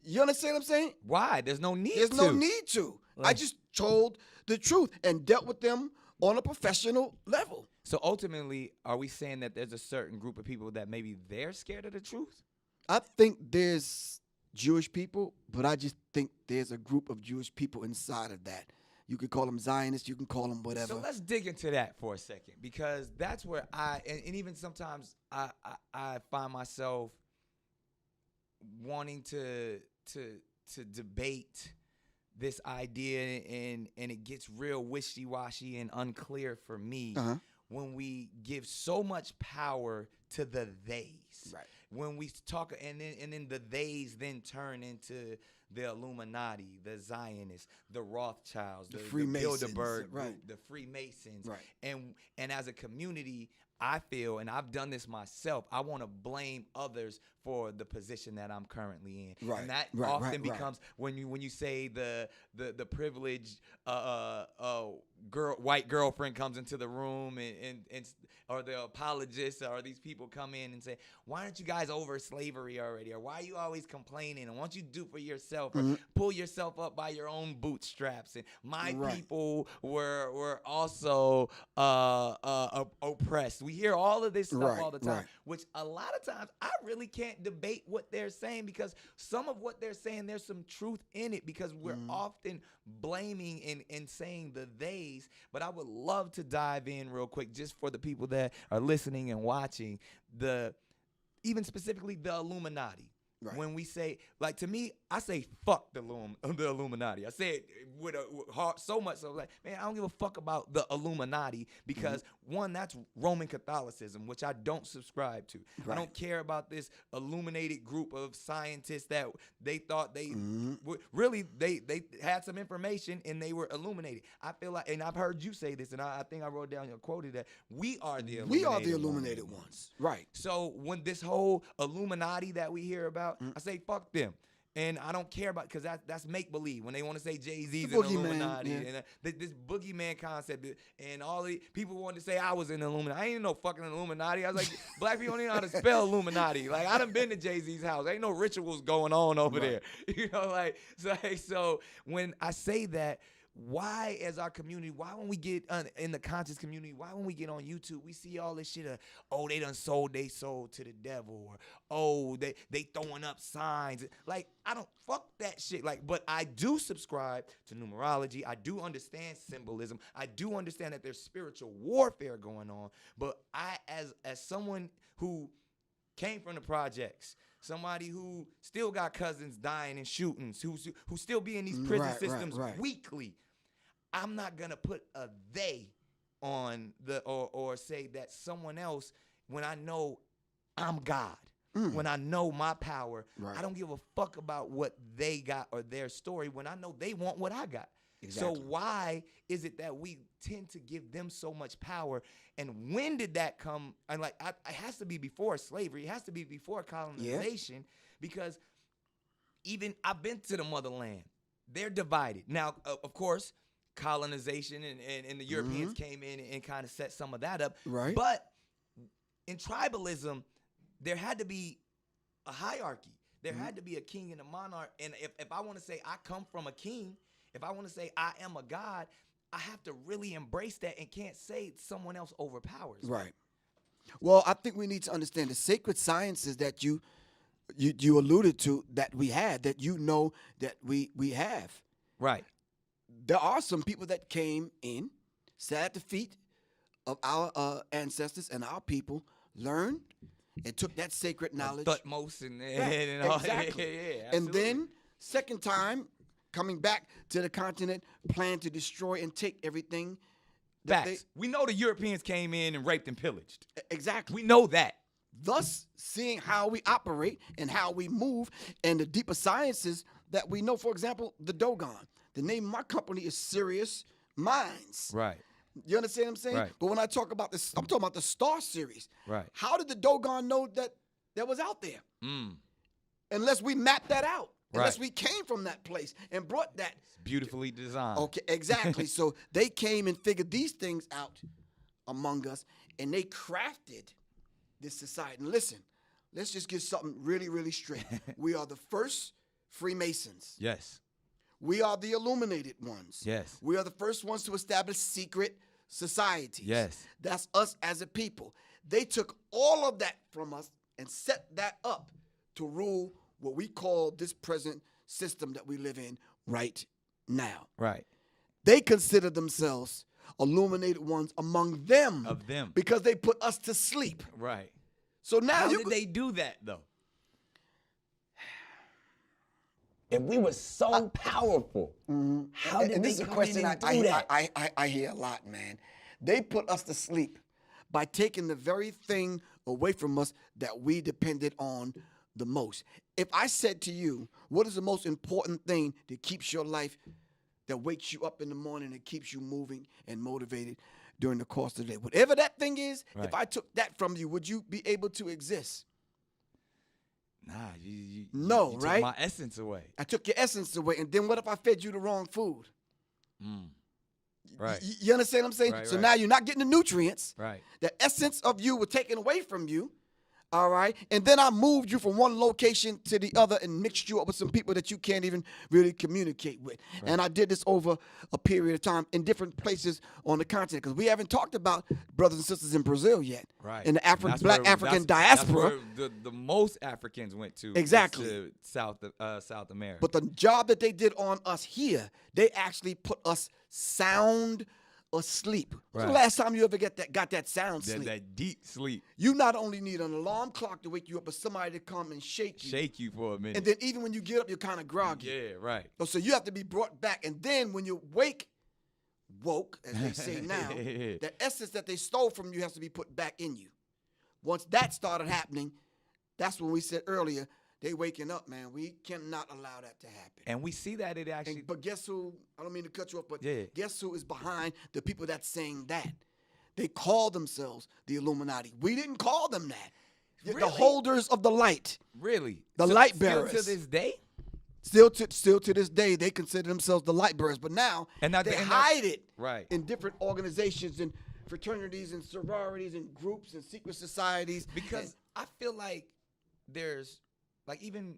[SPEAKER 2] You understand what I'm saying?
[SPEAKER 1] Why? There's no need
[SPEAKER 2] There's
[SPEAKER 1] to.
[SPEAKER 2] no need to. I just told the truth and dealt with them on a professional level.
[SPEAKER 1] So ultimately, are we saying that there's a certain group of people that maybe they're scared of the truth?
[SPEAKER 2] I think there's Jewish people, but I just think there's a group of Jewish people inside of that. You could call them Zionists, you can call them whatever.
[SPEAKER 1] So let's dig into that for a second, because that's where and even sometimes I find myself wanting to debate this idea, and it gets real wishy-washy and unclear for me when we give so much power to the theys.
[SPEAKER 2] Right.
[SPEAKER 1] When we talk, and then the theys then turn into the Illuminati, the Zionists, the Rothschilds, the
[SPEAKER 2] Freemasons,
[SPEAKER 1] Bilderberg
[SPEAKER 2] right.
[SPEAKER 1] group, the Freemasons.
[SPEAKER 2] Right.
[SPEAKER 1] And as a community, I feel, and I've done this myself, I want to blame others for the position that I'm currently in.
[SPEAKER 2] Right,
[SPEAKER 1] And that
[SPEAKER 2] right,
[SPEAKER 1] often
[SPEAKER 2] right,
[SPEAKER 1] becomes when you say the privileged white girlfriend comes into the room and or the apologists or these people come in and say, why aren't you guys over slavery already? Or why are you always complaining? And what you do for yourself? Or pull yourself up by your own bootstraps. And my people were also oppressed. We hear all of this stuff all the time,
[SPEAKER 2] right.
[SPEAKER 1] which a lot of times I really can't debate what they're saying, because some of what they're saying, there's some truth in it, because we're often blaming and saying the theys. But I would love to dive in real quick, just for the people that are listening and watching, even specifically the Illuminati.
[SPEAKER 2] Right.
[SPEAKER 1] When we say, like, to me, I say fuck the Illuminati. I say it with heart so much so, like, man, I don't give a fuck about the Illuminati, because one, that's Roman Catholicism, which I don't subscribe to.
[SPEAKER 2] Right.
[SPEAKER 1] I don't care about this illuminated group of scientists that they thought they really they had some information and they were illuminated. I feel like, and I've heard you say this, and I think I wrote down your quoted that we are the
[SPEAKER 2] illuminated ones. Right.
[SPEAKER 1] So when this whole Illuminati that we hear about, I say fuck them. And I don't care about, because that's make believe when they want to say Jay-Z's an Illuminati, and this boogeyman concept, and all the people wanted to say I was in the Illuminati. I ain't no fucking Illuminati. I was like, black people don't even know how to spell Illuminati. Like, I done been to Jay-Z's house. Ain't no rituals going on over there. You know, like so when I say that, why, as our community, why when we get in the conscious community, why when we get on YouTube, we see all this shit of, oh, they done sold they soul to the devil, or, oh, they throwing up signs. Like, I don't, fuck that shit. Like, but I do subscribe to numerology. I do understand symbolism. I do understand that there's spiritual warfare going on. But I, as someone who came from the projects, somebody who still got cousins dying in shootings, who still be in these prison systems weekly, I'm not gonna put a they on the or say that someone else when I know I'm God. When I know my power, I don't give a fuck about what they got or their story when I know they want what I got. Exactly. So why is it that we tend to give them so much power? And when did that come? And like, it has to be before slavery. It has to be before colonization, because even I've been to the motherland. They're divided. Now, of course, colonization and the Europeans came in and kind of set some of that up. Right. But in tribalism, there had to be a hierarchy. There had to be a king and a monarch. And if I want to say I come from a king, if I want to say I am a god, I have to really embrace that and can't say someone else overpowers.
[SPEAKER 2] Right. Well, I think we need to understand the sacred sciences that you alluded to, that we had, that that we have.
[SPEAKER 1] Right.
[SPEAKER 2] There are some people that came in, sat at the feet of our ancestors and our people, learned and took that sacred knowledge.
[SPEAKER 1] Thutmose and all that. Yeah,
[SPEAKER 2] and then, second time, coming back to the continent, plan to destroy and take everything.
[SPEAKER 1] Facts. We know the Europeans came in and raped and pillaged.
[SPEAKER 2] Exactly.
[SPEAKER 1] We know that.
[SPEAKER 2] Thus, seeing how we operate and how we move and the deeper sciences that we know. For example, the Dogon. The name of my company is Serious Minds.
[SPEAKER 1] Right.
[SPEAKER 2] You understand what I'm saying?
[SPEAKER 1] Right.
[SPEAKER 2] But when I talk about this, I'm talking about the Star Series.
[SPEAKER 1] Right.
[SPEAKER 2] How did the Dogon know that was out there? Unless we mapped that out. Unless we came from that place and brought that.
[SPEAKER 1] It's beautifully designed.
[SPEAKER 2] Okay, exactly. So they came and figured these things out among us, and they crafted this society. And listen, let's just get something really, really straight. We are the first Freemasons.
[SPEAKER 1] Yes.
[SPEAKER 2] We are the illuminated ones.
[SPEAKER 1] Yes.
[SPEAKER 2] We are the first ones to establish secret societies.
[SPEAKER 1] Yes.
[SPEAKER 2] That's us as a people. They took all of that from us and set that up to rule what we call this present system that we live in right now.
[SPEAKER 1] Right.
[SPEAKER 2] They consider themselves illuminated ones among them.
[SPEAKER 1] Of them.
[SPEAKER 2] Because they put us to sleep.
[SPEAKER 1] Right.
[SPEAKER 2] So now
[SPEAKER 1] how did they do that, though?
[SPEAKER 3] If we were so powerful, how did they come in and do that?
[SPEAKER 2] I hear a lot, man. They put us to sleep by taking the very thing away from us that we depended on the most. If I said to you, what is the most important thing that keeps your life, that wakes you up in the morning and keeps you moving and motivated during the course of the day? Whatever that thing is, if I took that from you, would you be able to exist?
[SPEAKER 1] Nah, you
[SPEAKER 2] took right?
[SPEAKER 1] my essence away.
[SPEAKER 2] I took your essence away, and then what if I fed you the wrong food?
[SPEAKER 1] Right.
[SPEAKER 2] You understand what I'm saying?
[SPEAKER 1] Right,
[SPEAKER 2] so now you're not getting the nutrients.
[SPEAKER 1] Right.
[SPEAKER 2] The essence of you was taken away from you. All right. And then I moved you from one location to the other and mixed you up with some people that you can't even really communicate with. Right. And I did this over a period of time in different places on the continent, because we haven't talked about brothers and sisters in Brazil yet.
[SPEAKER 1] Right.
[SPEAKER 2] In the Black African diaspora.
[SPEAKER 1] That's where the most Africans went to.
[SPEAKER 2] Exactly.
[SPEAKER 1] To South America.
[SPEAKER 2] But the job that they did on us here, they actually put us sound asleep. Right. When's the last time you ever got that sound sleep?
[SPEAKER 1] That deep sleep.
[SPEAKER 2] You not only need an alarm clock to wake you up, but somebody to come and shake you.
[SPEAKER 1] Shake you for a minute.
[SPEAKER 2] And then even when you get up, you're kind of groggy.
[SPEAKER 1] Yeah, right.
[SPEAKER 2] So you have to be brought back. And then when you woke, as they say now, the essence that they stole from you has to be put back in you. Once that started happening, that's when we said earlier, they waking up, man. We cannot allow that to happen.
[SPEAKER 1] And we see that it actually...
[SPEAKER 2] But guess who? I don't mean to cut you off, but
[SPEAKER 1] yeah.
[SPEAKER 2] Guess who is behind the people that's saying that? They call themselves the Illuminati. We didn't call them that. Really? The holders of the light.
[SPEAKER 1] Really?
[SPEAKER 2] The light bearers.
[SPEAKER 1] Still to this day?
[SPEAKER 2] Still to this day, they consider themselves the light bearers. But now they hide it in different organizations and fraternities and sororities and groups and secret societies.
[SPEAKER 1] Because I feel like there's... Like even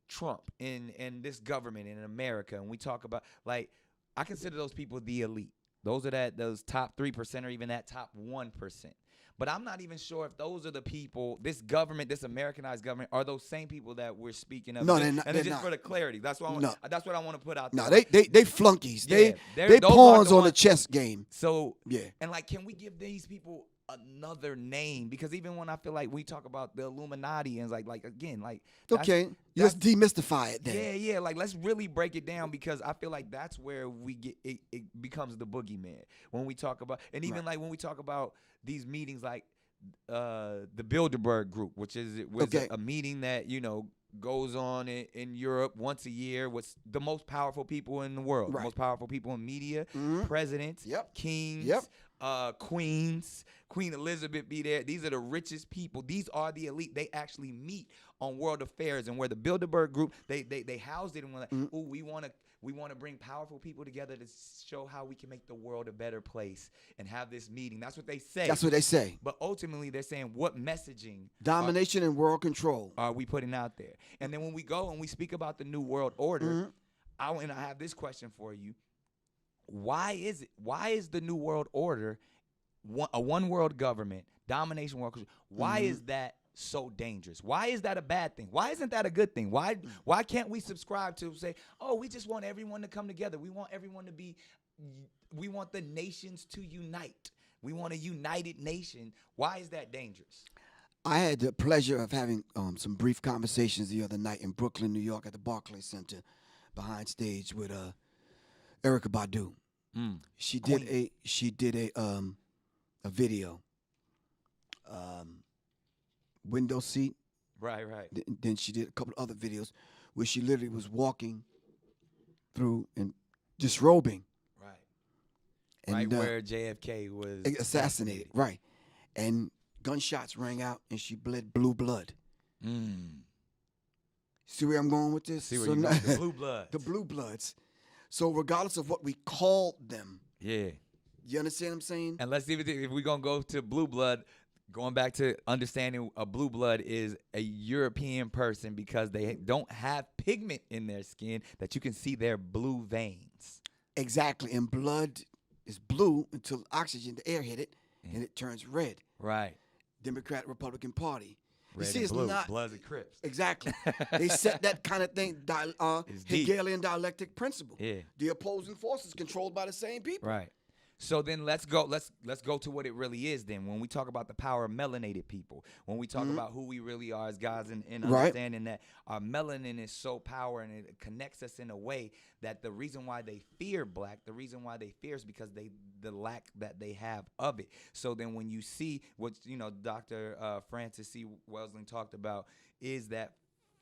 [SPEAKER 1] Trump and this government in America, and we talk about, like, I consider those people the elite. Those are those top 3% or even that top 1%. But I'm not even sure if those are the people, this government, this Americanized government, are those same people that we're speaking of.
[SPEAKER 2] No, they're not.
[SPEAKER 1] And it's just for the clarity. That's what I want to put out there.
[SPEAKER 2] No, they flunkies. Yeah, they pawns on the chess game.
[SPEAKER 1] So,
[SPEAKER 2] yeah.
[SPEAKER 1] And like, can we give these people another name? Because even when I feel like we talk about the Illuminati and like again, like,
[SPEAKER 2] okay, let's demystify it then.
[SPEAKER 1] Yeah, like let's really break it down, because I feel like that's where we get it becomes the boogeyman when we talk about, and even like when we talk about these meetings, like the Bilderberg Group, which was a meeting that goes on in Europe once a year with the most powerful people in the world, the most powerful people in media, presidents, kings, queens. Queen Elizabeth be there. These are the richest people. These are the elite. They actually meet on world affairs, and where the Bilderberg Group, they housed it and were like, ooh, we want to bring powerful people together to show how we can make the world a better place and have this meeting. That's what they say.
[SPEAKER 2] That's what they say.
[SPEAKER 1] But ultimately, they're saying, what messaging,
[SPEAKER 2] domination and world control,
[SPEAKER 1] are we putting out there? And then when we go and we speak about the New World Order, I have this question for you. Why is the New World Order a one world government, domination world control? Why is that so dangerous? Why is that a bad thing? Why isn't that a good thing? Why can't we subscribe to say, oh, we just want everyone to come together. We want the nations to unite. We want a united nation. Why is that dangerous?
[SPEAKER 2] I had the pleasure of having some brief conversations the other night in Brooklyn, New York, at the Barclays Center, behind stage with Erykah Badu. She did a video, window seat.
[SPEAKER 1] Right.
[SPEAKER 2] Then she did a couple of other videos where she literally was walking through and disrobing.
[SPEAKER 1] Right.
[SPEAKER 2] And,
[SPEAKER 1] where JFK was
[SPEAKER 2] assassinated. Right. And gunshots rang out and she bled blue blood. See where I'm going with this?
[SPEAKER 1] See where you're going. The blue bloods.
[SPEAKER 2] The blue bloods. So regardless of what we called them.
[SPEAKER 1] Yeah.
[SPEAKER 2] You understand what I'm saying?
[SPEAKER 1] And let's see if we're going to go to blue blood, going back to understanding a blue blood is a European person because they don't have pigment in their skin that you can see their blue veins.
[SPEAKER 2] Exactly. And blood is blue until oxygen, the air hit it, and it turns red.
[SPEAKER 1] Right.
[SPEAKER 2] Democrat, Republican Party.
[SPEAKER 1] Red
[SPEAKER 2] you see,
[SPEAKER 1] and
[SPEAKER 2] it's
[SPEAKER 1] blue,
[SPEAKER 2] not
[SPEAKER 1] Bloods and Crips.
[SPEAKER 2] Exactly. They set that kind of thing, Hegelian dialectic principle.
[SPEAKER 1] Yeah.
[SPEAKER 2] The opposing forces controlled by the same people.
[SPEAKER 1] Right. So then let's go to what it really is then. When we talk about the power of melanated people, when we talk about who we really are as guys and understanding that our melanin is so powerful and it connects us in a way that the reason why they fear black, the reason why they fear is because the lack that they have of it. So then when you see what Dr. Francis C. Welsing talked about is that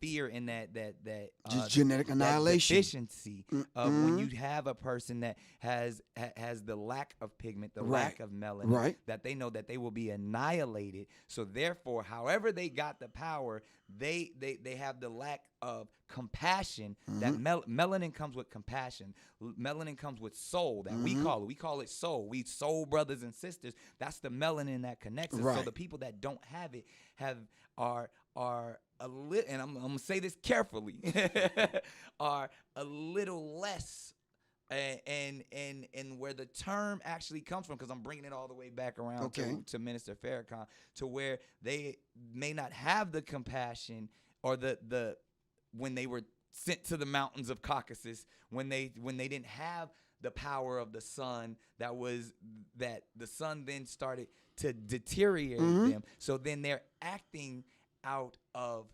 [SPEAKER 1] fear and that
[SPEAKER 2] just genetic
[SPEAKER 1] that
[SPEAKER 2] annihilation.
[SPEAKER 1] deficiency of when you have a person that has the lack of pigment, the lack of melanin, that they know that they will be annihilated. So therefore, however they got the power, they have the lack of compassion. That melanin comes with compassion. Melanin comes with soul. That we call it soul. We soul brothers and sisters. That's the melanin that connects us. So the people that don't have it are a little, and I'm gonna say this carefully, are a little less. And where the term actually comes from, because I'm bringing it all the way back around to Minister Farrakhan, to where they may not have the compassion or the when they were sent to the mountains of Caucasus, when they didn't have the power of the sun, that the sun then started to deteriorate them. So then they're acting out of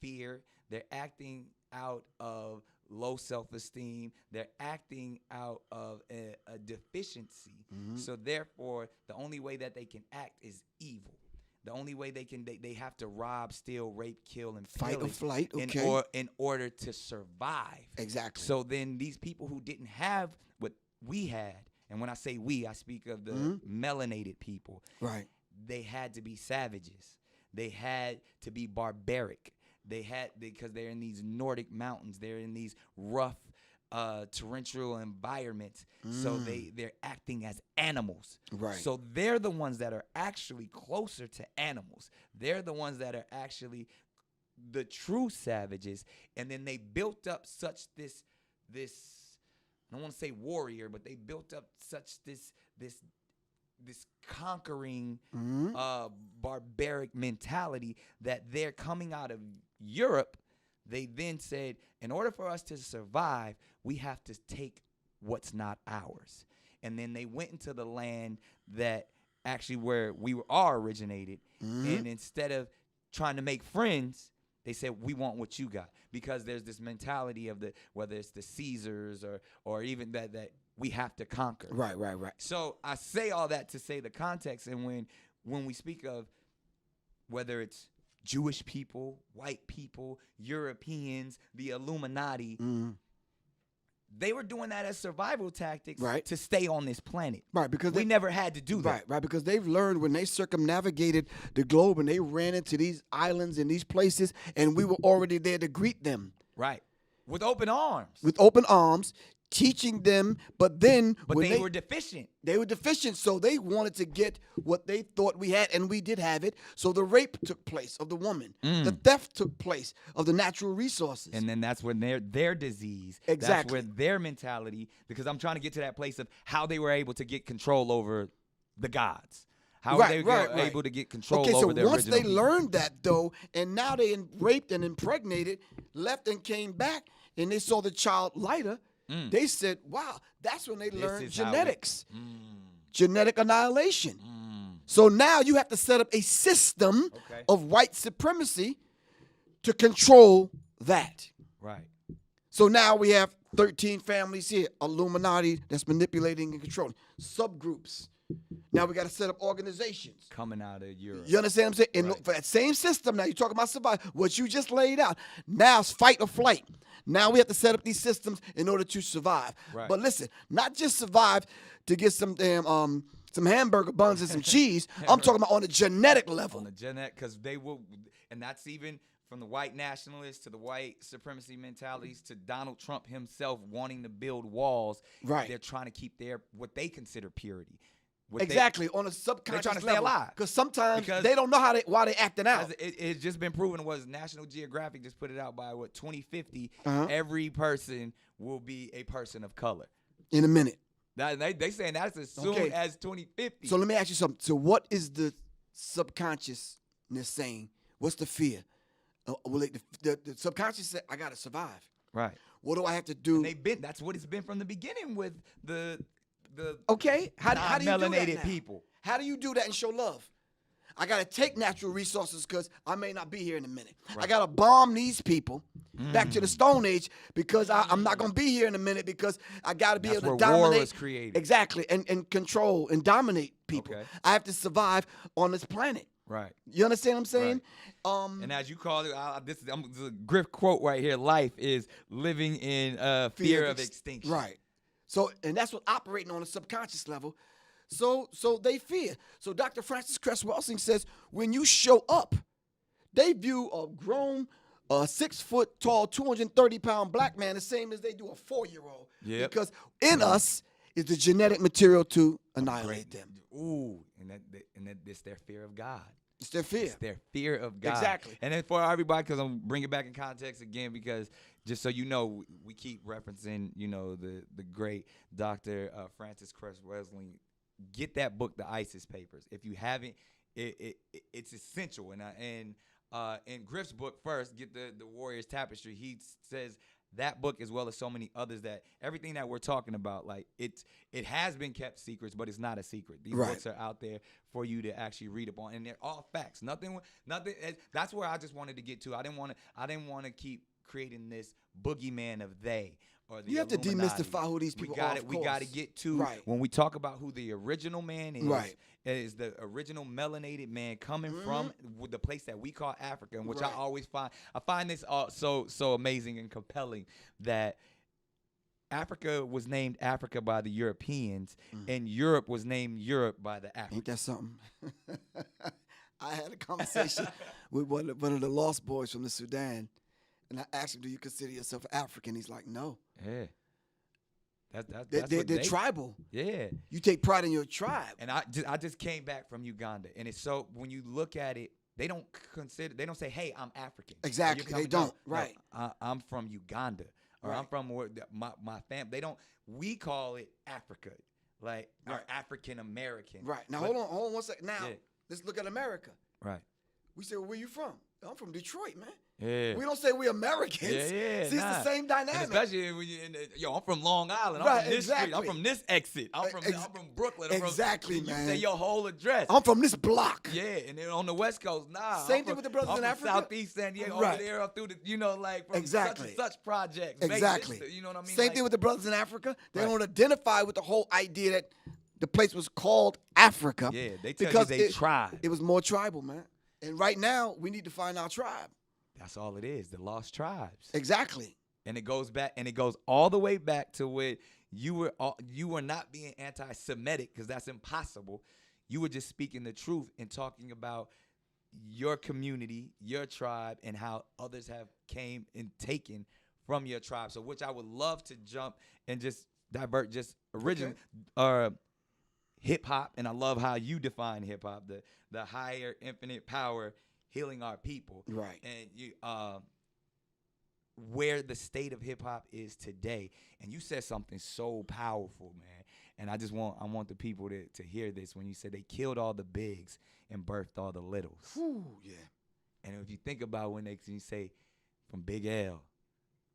[SPEAKER 1] fear. They're acting out of low self-esteem. They're acting out of a deficiency. So therefore, the only way that they can act is evil. The only way they have to rob, steal, rape, kill, and
[SPEAKER 2] fight or flight.
[SPEAKER 1] In order to survive.
[SPEAKER 2] Exactly.
[SPEAKER 1] So then these people who didn't have what we had, and when I say we, I speak of the melanated people.
[SPEAKER 2] Right.
[SPEAKER 1] They had to be savages. They had to be barbaric. Because they're in these Nordic mountains. They're in these rough, torrential environments. So they're acting as animals.
[SPEAKER 2] Right.
[SPEAKER 1] So they're the ones that are actually closer to animals. They're the ones that are actually the true savages. And then they built up such this I don't want to say warrior, but they built up such this conquering barbaric mentality that they're coming out of Europe. They then said, in order for us to survive, we have to take what's not ours. And then they went into the land that actually where we are originated. And instead of trying to make friends, they said, we want what you got. Because there's this mentality of whether it's the Caesars or even that we have to conquer.
[SPEAKER 2] Right.
[SPEAKER 1] So I say all that to say the context. And when we speak of whether it's Jewish people, white people, Europeans, the Illuminati, they were doing that as survival tactics to stay on this planet.
[SPEAKER 2] Right, because
[SPEAKER 1] we never had to do that.
[SPEAKER 2] Right, because they've learned when they circumnavigated the globe and they ran into these islands and these places, and we were already there to greet them.
[SPEAKER 1] Right. With open arms.
[SPEAKER 2] Teaching them, but they
[SPEAKER 1] were deficient.
[SPEAKER 2] They were deficient, so they wanted to get what they thought we had, and we did have it. So the rape took place of the woman. The theft took place of the natural resources.
[SPEAKER 1] And then that's when their disease,
[SPEAKER 2] exactly.
[SPEAKER 1] That's where their mentality, because I'm trying to get to that place of how they were able to get control over the gods. How were they able to get control over their original
[SPEAKER 2] once they
[SPEAKER 1] people?
[SPEAKER 2] learned that, though, and now they raped and impregnated, left and came back, and they saw the child lighter, they said, wow, that's when they learned genetics. Genetic annihilation. So now you have to set up a system of white supremacy to control that.
[SPEAKER 1] Right.
[SPEAKER 2] So now we have 13 families here, Illuminati that's manipulating and controlling. Subgroups. Now we got to set up organizations.
[SPEAKER 1] Coming out of Europe.
[SPEAKER 2] You understand what I'm saying? And for that same system, now you're talking about survival, what you just laid out. Now it's fight or flight. Now we have to set up these systems in order to survive. Right. But listen, not just survive to get some damn some hamburger buns and some cheese. I'm talking about on a genetic level.
[SPEAKER 1] On the genetic, because they will, and that's even from the white nationalists to the white supremacy mentalities to Donald Trump himself wanting to build walls.
[SPEAKER 2] Right.
[SPEAKER 1] They're trying to keep what they consider purity.
[SPEAKER 2] On a subconscious
[SPEAKER 1] trying to
[SPEAKER 2] level.
[SPEAKER 1] Stay alive.
[SPEAKER 2] Because sometimes they don't know why they acting out.
[SPEAKER 1] It's just been proven. Was National Geographic just put it out by 2050? Every person will be a person of color.
[SPEAKER 2] In a minute.
[SPEAKER 1] They saying that's as soon as 2050.
[SPEAKER 2] So let me ask you something. So what is the subconsciousness saying? What's the fear? The subconscious said, I gotta survive.
[SPEAKER 1] Right.
[SPEAKER 2] What do I have to do?
[SPEAKER 1] And that's what it's been from the beginning with the
[SPEAKER 2] how do you do that now?
[SPEAKER 1] people.
[SPEAKER 2] How do you do that and show love? I got to take natural resources because I may not be here in a minute. Right. I got to bomb these people back to the Stone Age because I'm not going to be here in a minute because I got to be able to dominate.
[SPEAKER 1] War was created.
[SPEAKER 2] Exactly, and control and dominate people. I have to survive on this planet.
[SPEAKER 1] Right.
[SPEAKER 2] You understand what I'm saying?
[SPEAKER 1] And as you call it, this is a Griff quote right here. Life is living in fear of extinction.
[SPEAKER 2] Right. So, and that's what operating on a subconscious level. So they fear. So Dr. Francis Cress Welsing says, when you show up, they view a grown, 6 foot tall, 230-pound black man the same as they do a 4-year-old.
[SPEAKER 1] Yep.
[SPEAKER 2] Because in us is the genetic material to annihilate them.
[SPEAKER 1] Ooh, and it's their fear of God.
[SPEAKER 2] It's their fear.
[SPEAKER 1] It's their fear of God.
[SPEAKER 2] Exactly.
[SPEAKER 1] And then for everybody, because I'm bringing it back in context again, because just so you know, we keep referencing, the great Dr. Francis Cress Welsing. Get that book, The ISIS Papers. If you haven't, it's essential. And in Griff's book first, get the Warrior's Tapestry. He says that book, as well as so many others, that everything that we're talking about, like it has been kept secrets, but it's not a secret. These books are out there for you to actually read upon, and they're all facts. Nothing. That's where I just wanted to get to. I didn't want to keep creating this boogeyman of they. Or the
[SPEAKER 2] you have
[SPEAKER 1] Illuminati.
[SPEAKER 2] to demystify who these people are.
[SPEAKER 1] We got to get to when we talk about who the original man is.
[SPEAKER 2] Right.
[SPEAKER 1] It is the original melanated man coming from the place that we call Africa, and which I always find this so amazing and compelling that Africa was named Africa by the Europeans, and Europe was named Europe by the Africans.
[SPEAKER 2] Ain't that something? I had a conversation with one of the lost boys from the Sudan. And I asked him, "Do you consider yourself African?" He's like, "No."
[SPEAKER 1] Yeah.
[SPEAKER 2] They're tribal.
[SPEAKER 1] Yeah.
[SPEAKER 2] You take pride in your tribe.
[SPEAKER 1] And I just came back from Uganda, and it's so when you look at it, they don't say, "Hey, I'm African."
[SPEAKER 2] Exactly. They don't. Right.
[SPEAKER 1] No, I'm from Uganda, or I'm from my family. They don't. We call it Africa, like or African American.
[SPEAKER 2] Right. Now hold on 1 second. Now let's look at America.
[SPEAKER 1] Right.
[SPEAKER 2] We say, "Well, where you from?" "I'm from Detroit, man."
[SPEAKER 1] Yeah.
[SPEAKER 2] We don't say we're Americans.
[SPEAKER 1] Yeah.
[SPEAKER 2] See, it's the same dynamic.
[SPEAKER 1] And especially when I'm from Long Island. I'm from this street. I'm from this exit. I'm from Brooklyn.
[SPEAKER 2] Exactly,
[SPEAKER 1] man.
[SPEAKER 2] man.
[SPEAKER 1] You say your whole address.
[SPEAKER 2] I'm from this block.
[SPEAKER 1] Yeah, and then on the West Coast,
[SPEAKER 2] Same thing with the brothers in Africa.
[SPEAKER 1] Southeast San Diego, over there, up through the, from such and such projects.
[SPEAKER 2] Exactly.
[SPEAKER 1] You know what I mean?
[SPEAKER 2] Same thing with the brothers in Africa. They don't identify with the whole idea that the place was called Africa.
[SPEAKER 1] Yeah, they tell you they tribe.
[SPEAKER 2] It was more tribal, man. And right now, we need to find our tribe.
[SPEAKER 1] That's all it is, the lost tribes.
[SPEAKER 2] Exactly.
[SPEAKER 1] And it goes back, and it goes all the way back to where you were not being anti-Semitic, because that's impossible. You were just speaking the truth and talking about your community, your tribe, and how others have came and taken from your tribe. So which I would love to jump and just divert just originally hip hop, and I love how you define hip hop, the higher infinite power healing our people.
[SPEAKER 2] Right.
[SPEAKER 1] And you where the state of hip hop is today. And you said something so powerful, man. And I want the people to hear this when you said they killed all the bigs and birthed all the littles.
[SPEAKER 2] Ooh, yeah.
[SPEAKER 1] And if you think about when you say from Big L,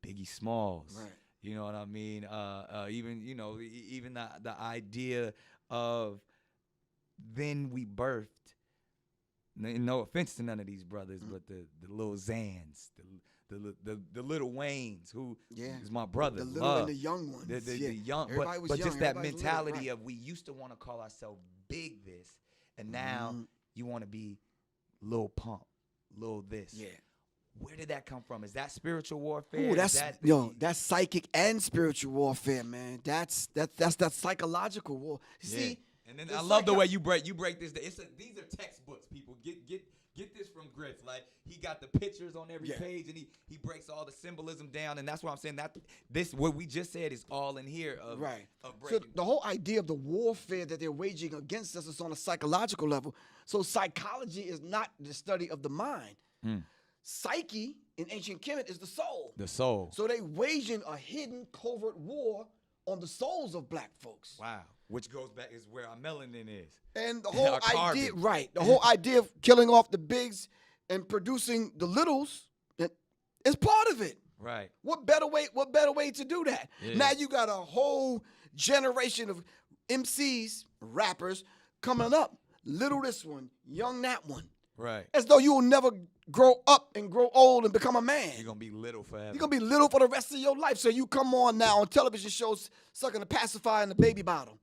[SPEAKER 1] Biggie Smalls,
[SPEAKER 2] right.
[SPEAKER 1] You know what I mean? Even the idea of then we birthed, no offense to none of these brothers, but the Lil Xans, the Lil Waynes, who is my brother.
[SPEAKER 2] The little and the young ones.
[SPEAKER 1] The young,
[SPEAKER 2] Everybody was
[SPEAKER 1] but
[SPEAKER 2] young.
[SPEAKER 1] just that
[SPEAKER 2] Everybody was
[SPEAKER 1] mentality
[SPEAKER 2] little, right.
[SPEAKER 1] of we used to want to call ourselves Big This, and now you want to be Lil Pump, Lil This.
[SPEAKER 2] Yeah.
[SPEAKER 1] Where did that come from? Is that spiritual warfare?
[SPEAKER 2] Ooh, that's psychic and spiritual warfare, man. That's that psychological war. You see,
[SPEAKER 1] and then I love the way you break this. These are textbooks. People get this from Griff. Like he got the pictures on every page, and he breaks all the symbolism down. And that's why I'm saying that this what we just said is all in here.
[SPEAKER 2] Right.
[SPEAKER 1] Of breaking.
[SPEAKER 2] So the whole idea of the warfare that they're waging against us is on a psychological level. So psychology is not the study of the mind. Psyche in ancient Kemet is the soul.
[SPEAKER 1] The soul.
[SPEAKER 2] So they waging a hidden covert war on the souls of black folks.
[SPEAKER 1] Wow. Which goes back is where our melanin is.
[SPEAKER 2] And the whole idea,
[SPEAKER 1] carbon.
[SPEAKER 2] right, the whole idea of killing off the bigs and producing the littles, that is part of it.
[SPEAKER 1] Right.
[SPEAKER 2] What better way to do that?
[SPEAKER 1] Yeah.
[SPEAKER 2] Now you got a whole generation of MCs, rappers coming up. Little this one, young that one.
[SPEAKER 1] Right.
[SPEAKER 2] As though you will never grow up and grow old and become a man.
[SPEAKER 1] You're going to be little forever.
[SPEAKER 2] You're going to be little for the rest of your life. So you come on now on television shows sucking the pacifier in the baby bottle.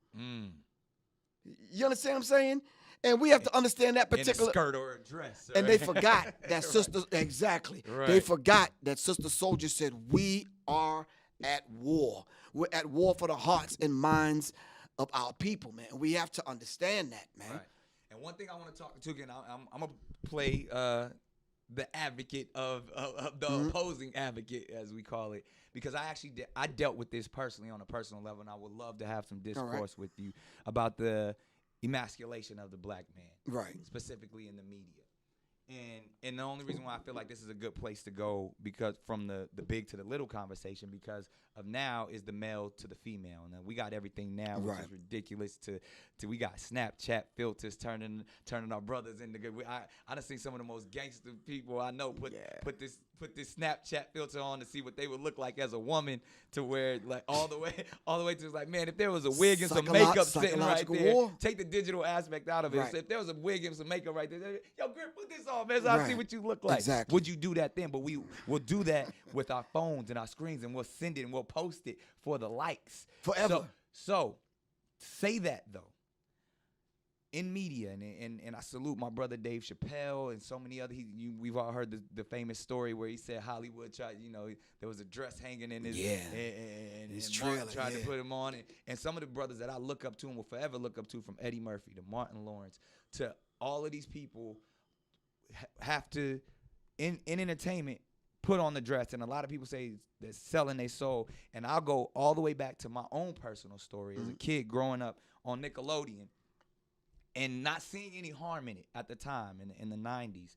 [SPEAKER 2] You understand what I'm saying? And we have to understand that
[SPEAKER 1] in a
[SPEAKER 2] particular.
[SPEAKER 1] skirt or a dress.
[SPEAKER 2] And they
[SPEAKER 1] right?
[SPEAKER 2] forgot that sister. Exactly. They
[SPEAKER 1] Right.
[SPEAKER 2] forgot that Sister Soldier said, "We are at war. We're at war for the hearts and minds of our people, man. We have to understand that, man."
[SPEAKER 1] Right. And one thing I want to talk to again, I'm gonna play the advocate of the opposing advocate, as we call it, because I dealt with this personally on a personal level, and I would love to have some discourse with you about the emasculation of the black man,
[SPEAKER 2] Right.
[SPEAKER 1] specifically in the media. And the only reason why I feel like this is a good place to go, because from the big to the little conversation, because of now is the male to the female. And we got everything now, which is ridiculous. To we got Snapchat filters turning our brothers into good. I done seen some of the most gangster people I know put this Snapchat filter on to see what they would look like as a woman, to where like all the way to like, man, if there was a wig and some makeup sitting right there, take the digital aspect out of it.
[SPEAKER 2] Right.
[SPEAKER 1] So if there was a wig and some makeup right there, yo, Griff, put this on, man, so I see what you look like.
[SPEAKER 2] Exactly.
[SPEAKER 1] Would you do that then? But we will do that with our phones and our screens, and we'll send it and we'll post it for the likes.
[SPEAKER 2] Forever.
[SPEAKER 1] So say that though. In media, and I salute my brother Dave Chappelle and so many other. We've all heard the famous story where he said Hollywood tried, there was a dress hanging in his and
[SPEAKER 2] his
[SPEAKER 1] Martin
[SPEAKER 2] trailer,
[SPEAKER 1] tried to put him on, and some of the brothers that I look up to and will forever look up to, from Eddie Murphy to Martin Lawrence to all of these people, have to in entertainment put on the dress, and a lot of people say they're selling their soul, and I'll go all the way back to my own personal story as a kid growing up on Nickelodeon. And not seeing any harm in it at the time in the 90s,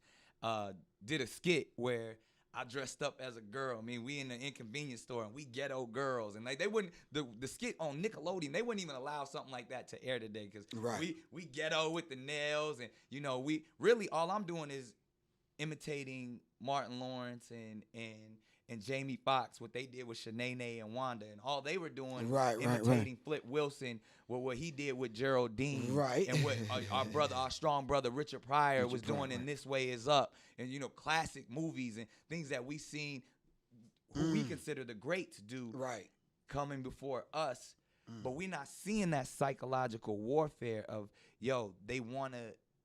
[SPEAKER 1] did a skit where I dressed up as a girl. I mean, we in the Inconvenience Store and we ghetto girls, and like they wouldn't the skit on Nickelodeon, they wouldn't even allow something like that to air today, because we ghetto with the nails, and we really, all I'm doing is imitating Martin Lawrence and Jamie Foxx, what they did with Shanae and Wanda, and all they were doing imitating Flip Wilson with what he did with Geraldine, and what our strong brother Richard Pryor was doing in This Way Is Up, and classic movies and things that we seen who we consider the greats do coming before us, but we're not seeing that psychological warfare of they want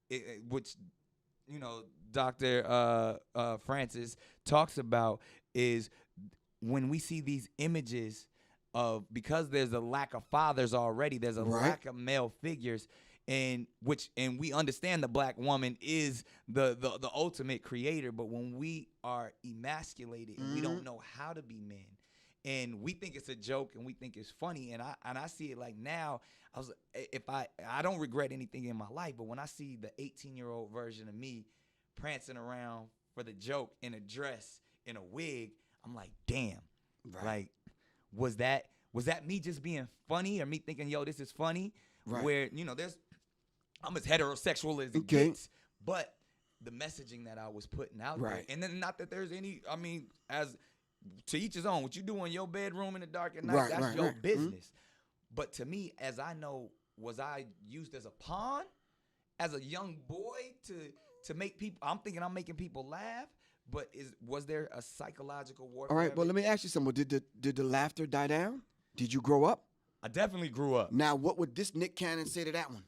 [SPEAKER 1] to, which Dr. Francis talks about, is when we see these images of, because there's a lack of fathers already, there's a lack of male figures, and we understand the black woman is the ultimate creator, but when we are emasculated and we don't know how to be men, and we think it's a joke and we think it's funny, and I see it like now, I don't regret anything in my life, but when I see the 18-year-old version of me prancing around for the joke in a dress, in a wig, I'm like, damn. Like, was that me just being funny, or me thinking, this is funny? Where, I'm as heterosexual as it gets, but the messaging that I was putting out there, and then not that there's any, as to each his own, what you do in your bedroom in the dark at night, that's your business. But to me, as I know, was I used as a pawn as a young boy to make people, I'm thinking I'm making people laugh, but was there a psychological warfare?
[SPEAKER 2] All right, well, let me ask you something. Did the laughter die down? Did you grow up?
[SPEAKER 1] I definitely grew up.
[SPEAKER 2] Now, what would this Nick Cannon say to that one?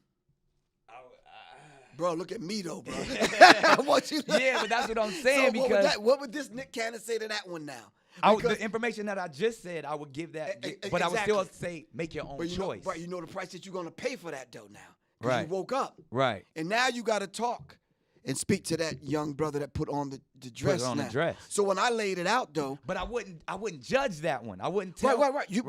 [SPEAKER 2] Bro, look at me, though, bro. I want you to...
[SPEAKER 1] Yeah, but that's what I'm saying, because...
[SPEAKER 2] What would this Nick Cannon say to that one now?
[SPEAKER 1] The information that I just said, I would give that, but I would still say, make your own choice.
[SPEAKER 2] Right, you know the price that you're going to pay for that, though, now. Because you woke up.
[SPEAKER 1] Right.
[SPEAKER 2] And now you got to talk and speak to that young brother that put on the dress.
[SPEAKER 1] Put on the dress.
[SPEAKER 2] So when I laid it out, though,
[SPEAKER 1] but I wouldn't judge that one. I wouldn't tell.
[SPEAKER 2] Right. We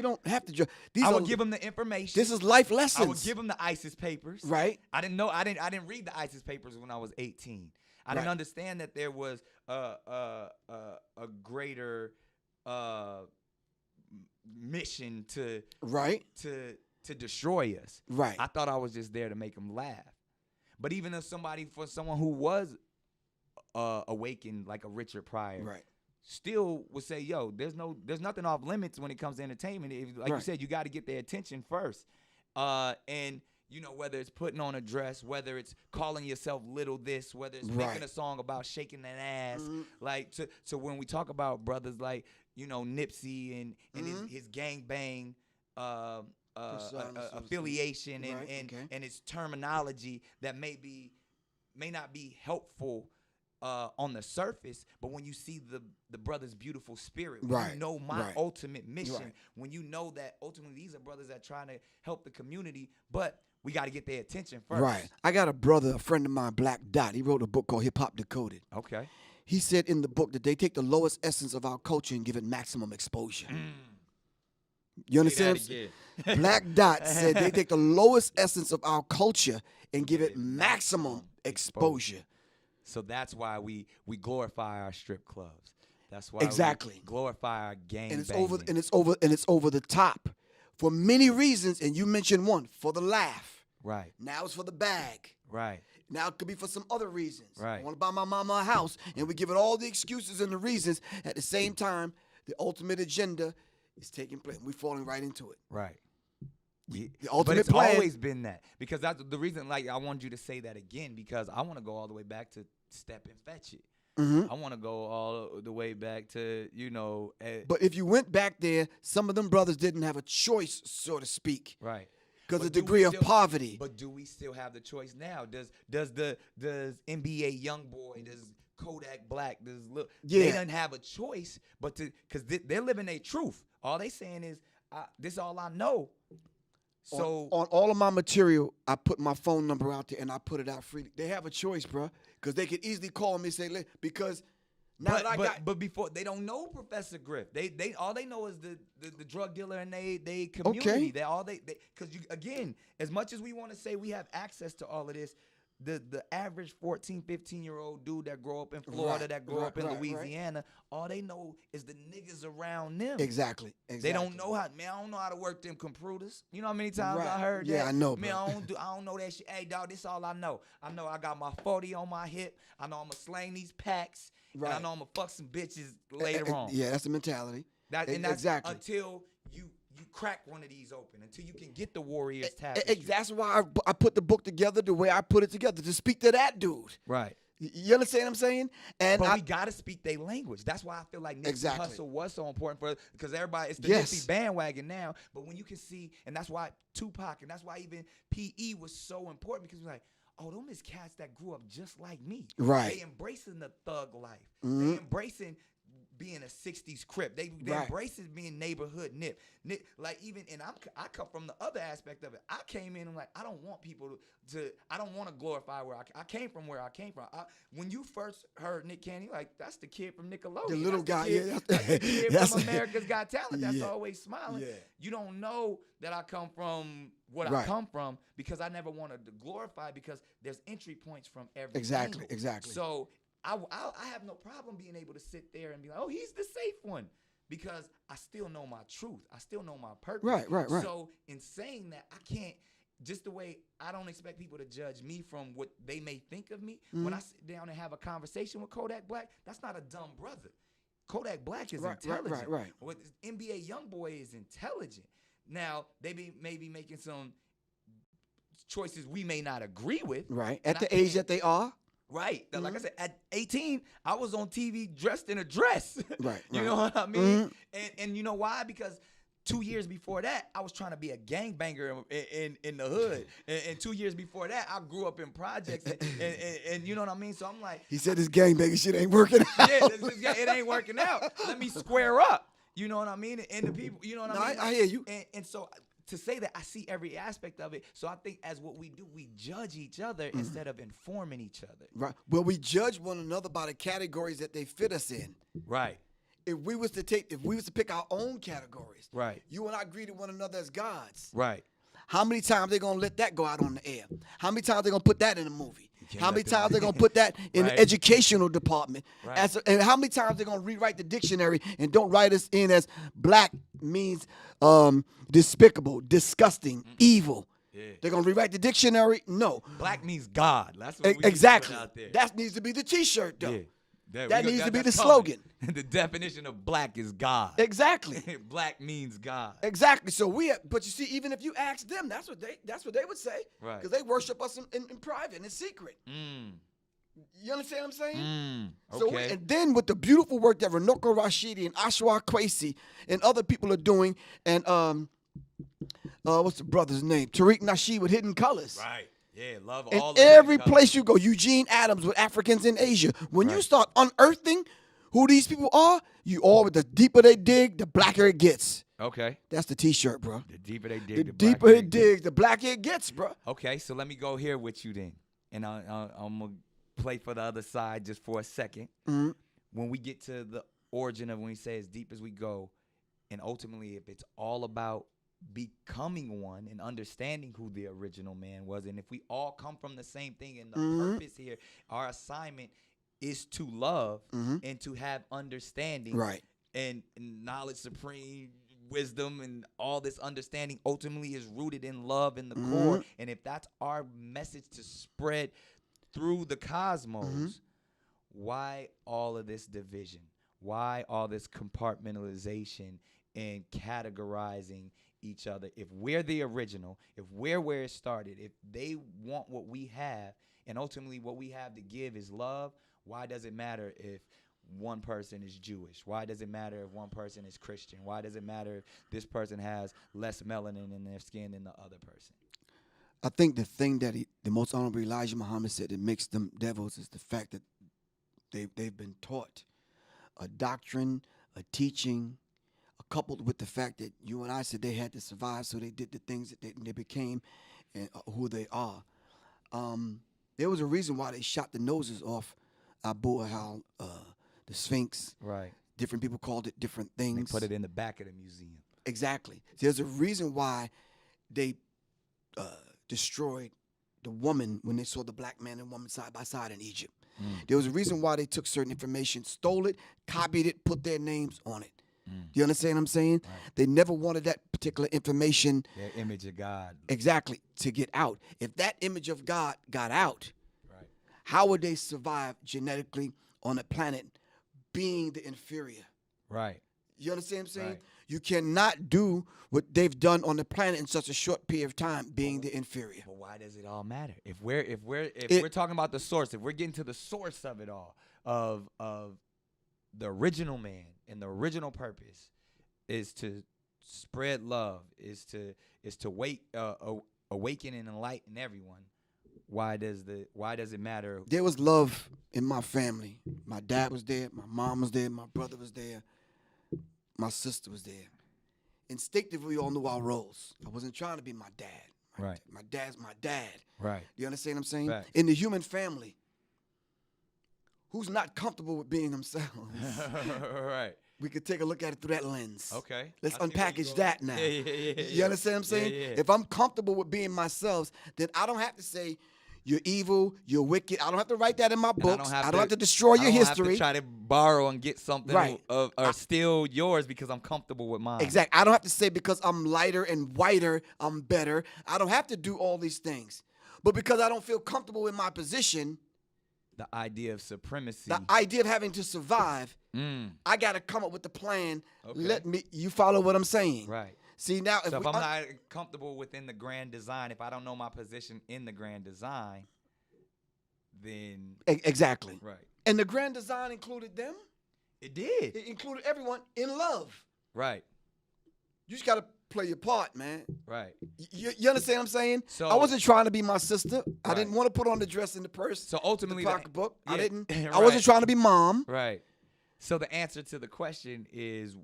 [SPEAKER 2] don't have to judge.
[SPEAKER 1] I would give him the information.
[SPEAKER 2] This is life lessons.
[SPEAKER 1] I would give him the ISIS papers.
[SPEAKER 2] Right.
[SPEAKER 1] I didn't know. I didn't read the ISIS papers when I was 18. I didn't understand that there was a greater mission to destroy us.
[SPEAKER 2] Right.
[SPEAKER 1] I thought I was just there to make them laugh. But even if for someone who was awakened like a Richard Pryor, still would say, there's nothing off limits when it comes to entertainment. You said, you got to get their attention first. And whether it's putting on a dress, whether it's calling yourself little this, whether it's making a song about shaking that ass, like to when we talk about brothers like Nipsey and his gang bang affiliation and
[SPEAKER 2] Right, okay.
[SPEAKER 1] and its terminology that may not be helpful on the surface, but when you see the brother's beautiful spirit, when
[SPEAKER 2] Right,
[SPEAKER 1] you know my
[SPEAKER 2] right.
[SPEAKER 1] ultimate mission,
[SPEAKER 2] Right.
[SPEAKER 1] when you know that ultimately these are brothers that trying to help the community, but we got to get their attention first.
[SPEAKER 2] Right. I got a brother, a friend of mine, Black Dot. He wrote a book called Hip Hop Decoded.
[SPEAKER 1] Okay.
[SPEAKER 2] He said in the book that they take the lowest essence of our culture and give it maximum exposure. You understand?
[SPEAKER 1] Say that again.
[SPEAKER 2] Black Dot said they take the lowest essence of our culture and give it maximum exposure.
[SPEAKER 1] So that's why we glorify our strip clubs. That's why
[SPEAKER 2] Exactly.
[SPEAKER 1] we glorify our gang
[SPEAKER 2] And it's
[SPEAKER 1] banging.
[SPEAKER 2] over the top for many reasons. And you mentioned one, for the laugh.
[SPEAKER 1] Right.
[SPEAKER 2] Now it's for the bag.
[SPEAKER 1] Right.
[SPEAKER 2] Now it could be for some other reasons.
[SPEAKER 1] Right.
[SPEAKER 2] I want to buy my mama a house, and we give it all the excuses and the reasons. At the same time, the ultimate agenda is taking place. We're falling right into it.
[SPEAKER 1] Right.
[SPEAKER 2] The
[SPEAKER 1] But
[SPEAKER 2] ultimate
[SPEAKER 1] it's
[SPEAKER 2] plan.
[SPEAKER 1] always been that, because that's the reason. Like, I wanted you to say that again, because I want to go all the way back to Step and Fetch It.
[SPEAKER 2] Mhm.
[SPEAKER 1] I want to go all the way back to
[SPEAKER 2] But if you went back there, some of them brothers didn't have a choice, so to speak,
[SPEAKER 1] right.
[SPEAKER 2] because
[SPEAKER 1] But
[SPEAKER 2] of the
[SPEAKER 1] do we
[SPEAKER 2] degree of
[SPEAKER 1] still-
[SPEAKER 2] poverty.
[SPEAKER 1] But do we still have the choice now? Does NBA YoungBoy, does Kodak Black, they
[SPEAKER 2] Yeah.
[SPEAKER 1] don't have a choice, but because they're living their truth. All they saying is, this is all I know. So
[SPEAKER 2] on all of my material, I put my phone number out there and I put it out freely. They have a choice, bro, because they could easily call me and say, because now that I got.
[SPEAKER 1] but before they don't know Professor Griff. They all they know is the drug dealer and they community.
[SPEAKER 2] Okay.
[SPEAKER 1] Because again, as much as we want to say we have access to all of this, the average 14, 15-year-old dude that grow up in Florida,
[SPEAKER 2] Right,
[SPEAKER 1] that grow up in
[SPEAKER 2] right,
[SPEAKER 1] Louisiana, all they know is the niggas around them.
[SPEAKER 2] Exactly.
[SPEAKER 1] They don't know how. Man, I don't know how to work them computers. You know how many times
[SPEAKER 2] Right.
[SPEAKER 1] I heard
[SPEAKER 2] Yeah,
[SPEAKER 1] that?
[SPEAKER 2] I know,
[SPEAKER 1] Man,
[SPEAKER 2] bro.
[SPEAKER 1] I don't know that shit. Hey, dog, this all I know. I know I got my 40 on my hip. I know I'm gonna slang these packs.
[SPEAKER 2] Right.
[SPEAKER 1] And I know I'm gonna fuck some bitches later on.
[SPEAKER 2] Yeah, that's the mentality.
[SPEAKER 1] That's
[SPEAKER 2] exactly.
[SPEAKER 1] until you crack one of these open, until you can get the Warriors tapestry.
[SPEAKER 2] That's why I put the book together the way I put it together, to speak to that dude.
[SPEAKER 1] Right.
[SPEAKER 2] You understand what I'm saying? And
[SPEAKER 1] But we gotta speak their language. That's why I feel like Nipsey
[SPEAKER 2] Exactly.
[SPEAKER 1] Hussle was so important for us, because everybody, it's the
[SPEAKER 2] Yes.
[SPEAKER 1] Nipsey bandwagon now. But when you can see, and that's why Tupac, and that's why even PE was so important, because we're like, oh, them is cats that grew up just like me.
[SPEAKER 2] Right.
[SPEAKER 1] They embracing the thug life.
[SPEAKER 2] Mhm.
[SPEAKER 1] They embracing being a 60s Crip. They
[SPEAKER 2] Right.
[SPEAKER 1] embracing being neighborhood nip. Like, even, and I come from the other aspect of it. I came in and like, I don't want people I don't want to glorify where I came from, where I came from. When you first heard Nick Cannon, like, that's the kid from Nickelodeon.
[SPEAKER 2] The little
[SPEAKER 1] That's
[SPEAKER 2] guy,
[SPEAKER 1] kid,
[SPEAKER 2] yeah,
[SPEAKER 1] that's the kid
[SPEAKER 2] that's-
[SPEAKER 1] from America's Got Talent. That's
[SPEAKER 2] Yeah.
[SPEAKER 1] always smiling.
[SPEAKER 2] Yeah.
[SPEAKER 1] You don't know that I come from what I
[SPEAKER 2] Right.
[SPEAKER 1] come from, because I never wanted to glorify, because there's entry points from every
[SPEAKER 2] Exactly,
[SPEAKER 1] angle.
[SPEAKER 2] exactly.
[SPEAKER 1] So I have no problem being able to sit there and be like, oh, he's the safe one, because I still know my truth. I still know my purpose.
[SPEAKER 2] Right.
[SPEAKER 1] So in saying that, I can't, just the way I don't expect people to judge me from what they may think of me. When I sit down and have a conversation with Kodak Black, that's not a dumb brother. Kodak Black is intelligent.
[SPEAKER 2] Right.
[SPEAKER 1] What NBA YoungBoy is intelligent. Now, they may be making some choices we may not agree with.
[SPEAKER 2] Right.
[SPEAKER 1] and
[SPEAKER 2] At
[SPEAKER 1] I
[SPEAKER 2] the age
[SPEAKER 1] can't-
[SPEAKER 2] that they are.
[SPEAKER 1] Right. Like I said, at 18, I was on TV dressed in a dress.
[SPEAKER 2] Right,
[SPEAKER 1] You
[SPEAKER 2] right.
[SPEAKER 1] know what I mean? And you know why? Because 2 years before that, I was trying to be a gangbanger in the hood. And 2 years before that, I grew up in projects. And you know what I mean? So I'm like,
[SPEAKER 2] He said this gangbanging shit ain't working out.
[SPEAKER 1] yeah, it ain't working out. Let me square up. You know what I mean? And the people, you know what
[SPEAKER 2] No,
[SPEAKER 1] I mean?
[SPEAKER 2] I hear you.
[SPEAKER 1] And so to say that, I see every aspect of it. So I think as what we do, we judge each other instead of informing each other.
[SPEAKER 2] Right. Well, we judge one another by the categories that they fit us in.
[SPEAKER 1] Right.
[SPEAKER 2] If we was to pick our own categories,
[SPEAKER 1] Right.
[SPEAKER 2] you and I greeted one another as gods.
[SPEAKER 1] Right.
[SPEAKER 2] How many times they gonna let that go out on the air? How many times they gonna put that in a movie?
[SPEAKER 1] can't
[SPEAKER 2] How
[SPEAKER 1] let
[SPEAKER 2] many
[SPEAKER 1] them-
[SPEAKER 2] times they gonna put that in
[SPEAKER 1] Right.
[SPEAKER 2] the educational department?
[SPEAKER 1] Right.
[SPEAKER 2] And how many times they gonna rewrite the dictionary and don't write us in as black means despicable, disgusting, evil?
[SPEAKER 1] Yeah.
[SPEAKER 2] They're gonna rewrite the dictionary? No.
[SPEAKER 1] Black means God. That's what we need to
[SPEAKER 2] Exactly.
[SPEAKER 1] put out there.
[SPEAKER 2] That needs to be the T-shirt, though.
[SPEAKER 1] Yeah.
[SPEAKER 2] That needs to be the
[SPEAKER 1] that's
[SPEAKER 2] slogan.
[SPEAKER 1] coming. The definition of black is God.
[SPEAKER 2] Exactly.
[SPEAKER 1] Black means God.
[SPEAKER 2] Exactly. So but you see, even if you ask them, that's what they would say.
[SPEAKER 1] Right.
[SPEAKER 2] Because they worship us in private and in secret.
[SPEAKER 1] Mm.
[SPEAKER 2] You understand what I'm saying?
[SPEAKER 1] Mm.
[SPEAKER 2] So
[SPEAKER 1] Okay.
[SPEAKER 2] and then with the beautiful work that Renoko Rashidi and Ashwa Kwesi and other people are doing, and what's the brother's name? Tariq Nasheed with Hidden Colors.
[SPEAKER 1] Right. Yeah, love
[SPEAKER 2] In
[SPEAKER 1] all of
[SPEAKER 2] every
[SPEAKER 1] his
[SPEAKER 2] place you go, Eugene Adams with Africans in Asia. When you
[SPEAKER 1] Right.
[SPEAKER 2] start unearthing who these people are, the deeper they dig, the blacker it gets.
[SPEAKER 1] Okay.
[SPEAKER 2] That's the T-shirt, bro.
[SPEAKER 1] The deeper they dig,
[SPEAKER 2] The
[SPEAKER 1] the
[SPEAKER 2] deeper
[SPEAKER 1] blacker
[SPEAKER 2] it digs, the blacker it gets, bro.
[SPEAKER 1] Okay, so let me go here with you then, and I'm gonna play for the other side just for a second.
[SPEAKER 2] Mm-hmm.
[SPEAKER 1] When we get to the origin of when we say as deep as we go, and ultimately if it's all about becoming one and understanding who the original man was, and if we all come from the same thing, and the purpose here, our assignment is to love and to have understanding,
[SPEAKER 2] Right.
[SPEAKER 1] and knowledge supreme. Wisdom and all this understanding ultimately is rooted in love in the core. And if that's our message to spread through the cosmos, why all of this division? Why all this compartmentalization and categorizing each other? If we're the original, if we're where it started, if they want what we have, and ultimately what we have to give is love, why does it matter if one person is Jewish? Why does it matter if one person is Christian? Why does it matter if this person has less melanin in their skin than the other person?
[SPEAKER 2] I think the thing that the most honorable Elijah Muhammad said that makes them devils is the fact that they've been taught a doctrine, a teaching, coupled with the fact that you and I said they had to survive, so they did the things that they became and who they are. There was a reason why they shot the noses off Abu Ahal, the Sphinx.
[SPEAKER 1] Right.
[SPEAKER 2] Different people called it different things.
[SPEAKER 1] They put it in the back of the museum.
[SPEAKER 2] Exactly. There's a reason why they destroyed the woman when they saw the black man and woman side by side in Egypt. There was a reason why they took certain information, stole it, copied it, put their names on it. Do you understand what I'm saying? Right. They never wanted that particular information.
[SPEAKER 1] Their image of God.
[SPEAKER 2] Exactly, to get out. If that image of God got out,
[SPEAKER 1] right,
[SPEAKER 2] how would they survive genetically on a planet being the inferior?
[SPEAKER 1] Right.
[SPEAKER 2] You understand what I'm saying?
[SPEAKER 1] Right.
[SPEAKER 2] You cannot do what they've done on the planet in such a short period of time, being the inferior.
[SPEAKER 1] But why does it all matter? If we're talking about the source, if we're getting to the source of it all, of the original man and the original purpose is to spread love, is to awaken and enlighten everyone. Why does it matter?
[SPEAKER 2] There was love in my family. My dad was there, my mom was there, my brother was there, my sister was there. Instinctively, we all knew our roles. I wasn't trying to be my dad.
[SPEAKER 1] Right.
[SPEAKER 2] My dad's my dad.
[SPEAKER 1] Right.
[SPEAKER 2] You understand what I'm saying?
[SPEAKER 1] Right.
[SPEAKER 2] In the human family, who's not comfortable with being themselves?
[SPEAKER 1] Right.
[SPEAKER 2] We could take a look at it through that lens.
[SPEAKER 1] Okay.
[SPEAKER 2] Let's unpackage that now.
[SPEAKER 1] Yeah.
[SPEAKER 2] You understand what I'm saying?
[SPEAKER 1] Yeah.
[SPEAKER 2] If I'm comfortable with being myself, then I don't have to say, you're evil, you're wicked. I don't have to write that in my books. I don't have to destroy your history.
[SPEAKER 1] I don't have to try to borrow and get something
[SPEAKER 2] Right.
[SPEAKER 1] or steal yours because I'm comfortable with mine.
[SPEAKER 2] Exactly. I don't have to say because I'm lighter and whiter, I'm better. I don't have to do all these things. But because I don't feel comfortable in my position,
[SPEAKER 1] the idea of supremacy,
[SPEAKER 2] the idea of having to survive, I got to come up with the plan.
[SPEAKER 1] Okay.
[SPEAKER 2] You follow what I'm saying?
[SPEAKER 1] Right.
[SPEAKER 2] See, now,
[SPEAKER 1] if I'm not comfortable within the grand design, if I don't know my position in the grand design, then
[SPEAKER 2] exactly.
[SPEAKER 1] Right.
[SPEAKER 2] And the grand design included them.
[SPEAKER 1] It did.
[SPEAKER 2] It included everyone in love.
[SPEAKER 1] Right.
[SPEAKER 2] You just got to play your part, man.
[SPEAKER 1] Right.
[SPEAKER 2] You understand what I'm saying?
[SPEAKER 1] So
[SPEAKER 2] I wasn't trying to be my sister.
[SPEAKER 1] Right.
[SPEAKER 2] I didn't want to put on the dress and the purse.
[SPEAKER 1] So ultimately,
[SPEAKER 2] the pocketbook.
[SPEAKER 1] Yeah,
[SPEAKER 2] I didn't.
[SPEAKER 1] right.
[SPEAKER 2] I wasn't trying to be mom.
[SPEAKER 1] Right. So the answer to the question is,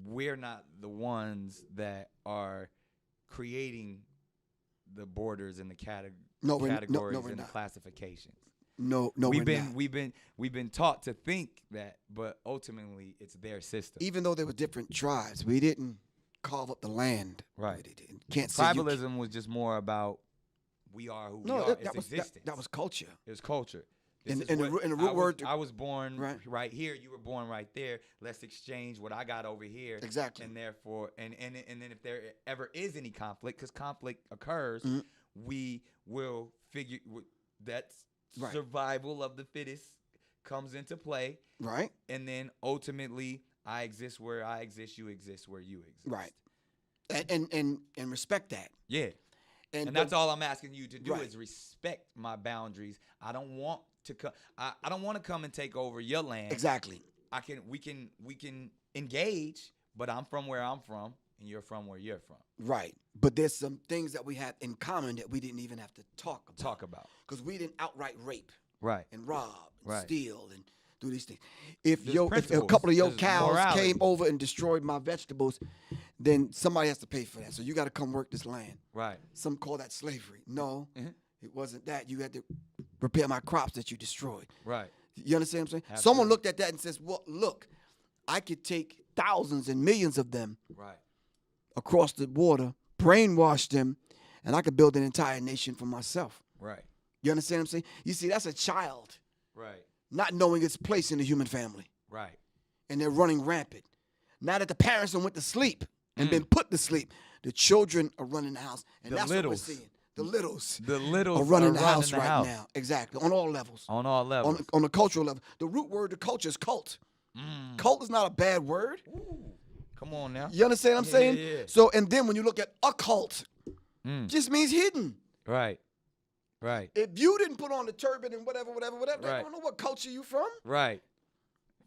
[SPEAKER 1] we're not the ones that are creating the borders and the categories and the classifications.
[SPEAKER 2] No, we've
[SPEAKER 1] been taught to think that, but ultimately it's their system.
[SPEAKER 2] Even though there were different tribes, we didn't carve up the land.
[SPEAKER 1] Right.
[SPEAKER 2] Can't
[SPEAKER 1] Tribalism was just more about we are who we are. It's existence.
[SPEAKER 2] That was culture.
[SPEAKER 1] It was culture.
[SPEAKER 2] In the root word,
[SPEAKER 1] I was born right here. You were born right there. Let's exchange what I got over here.
[SPEAKER 2] Exactly.
[SPEAKER 1] And therefore, and then if there ever is any conflict, because conflict occurs, we will figure that's survival of the fittest comes into play.
[SPEAKER 2] Right.
[SPEAKER 1] And then ultimately, I exist where I exist. You exist where you exist.
[SPEAKER 2] Right. And respect that.
[SPEAKER 1] Yeah. And that's all I'm asking you to do is respect my boundaries. I don't want to come. I don't want to come and take over your land.
[SPEAKER 2] Exactly.
[SPEAKER 1] We can engage, but I'm from where I'm from, and you're from where you're from.
[SPEAKER 2] Right. But there's some things that we have in common that we didn't even have to talk about. Because we didn't outright rape
[SPEAKER 1] Right.
[SPEAKER 2] and rob and
[SPEAKER 1] Right.
[SPEAKER 2] steal and do these things. If
[SPEAKER 1] There's
[SPEAKER 2] a
[SPEAKER 1] principles.
[SPEAKER 2] couple of your
[SPEAKER 1] There's
[SPEAKER 2] cows
[SPEAKER 1] morality.
[SPEAKER 2] came over and destroyed my vegetables, then somebody has to pay for that. So you got to come work this land.
[SPEAKER 1] Right.
[SPEAKER 2] Some call that slavery. No,
[SPEAKER 1] Mhm.
[SPEAKER 2] it wasn't that. You had to repair my crops that you destroyed.
[SPEAKER 1] Right.
[SPEAKER 2] You understand what I'm saying?
[SPEAKER 1] Absolutely.
[SPEAKER 2] Someone looked at that and says, well, look, I could take thousands and millions of them
[SPEAKER 1] Right.
[SPEAKER 2] across the water, brainwash them, and I could build an entire nation for myself.
[SPEAKER 1] Right.
[SPEAKER 2] You understand what I'm saying? You see, that's a child
[SPEAKER 1] Right.
[SPEAKER 2] not knowing its place in the human family,
[SPEAKER 1] Right.
[SPEAKER 2] and they're running rampant. Now that the parents done went to sleep and been put to sleep, the children are running the house, and
[SPEAKER 1] The
[SPEAKER 2] that's
[SPEAKER 1] littles.
[SPEAKER 2] what we're seeing. The littles
[SPEAKER 1] The littles
[SPEAKER 2] are running the
[SPEAKER 1] are
[SPEAKER 2] house right now. Exactly, on all levels.
[SPEAKER 1] On all levels.
[SPEAKER 2] On the cultural level. The root word to culture is cult. Cult is not a bad word.
[SPEAKER 1] Ooh. Come on now.
[SPEAKER 2] You understand what I'm saying?
[SPEAKER 1] Yeah.
[SPEAKER 2] So, and then when you look at occult,
[SPEAKER 1] Mm.
[SPEAKER 2] just means hidden.
[SPEAKER 1] Right. Right.
[SPEAKER 2] If you didn't put on the turban and whatever, they
[SPEAKER 1] Right.
[SPEAKER 2] don't know what culture you from.
[SPEAKER 1] Right.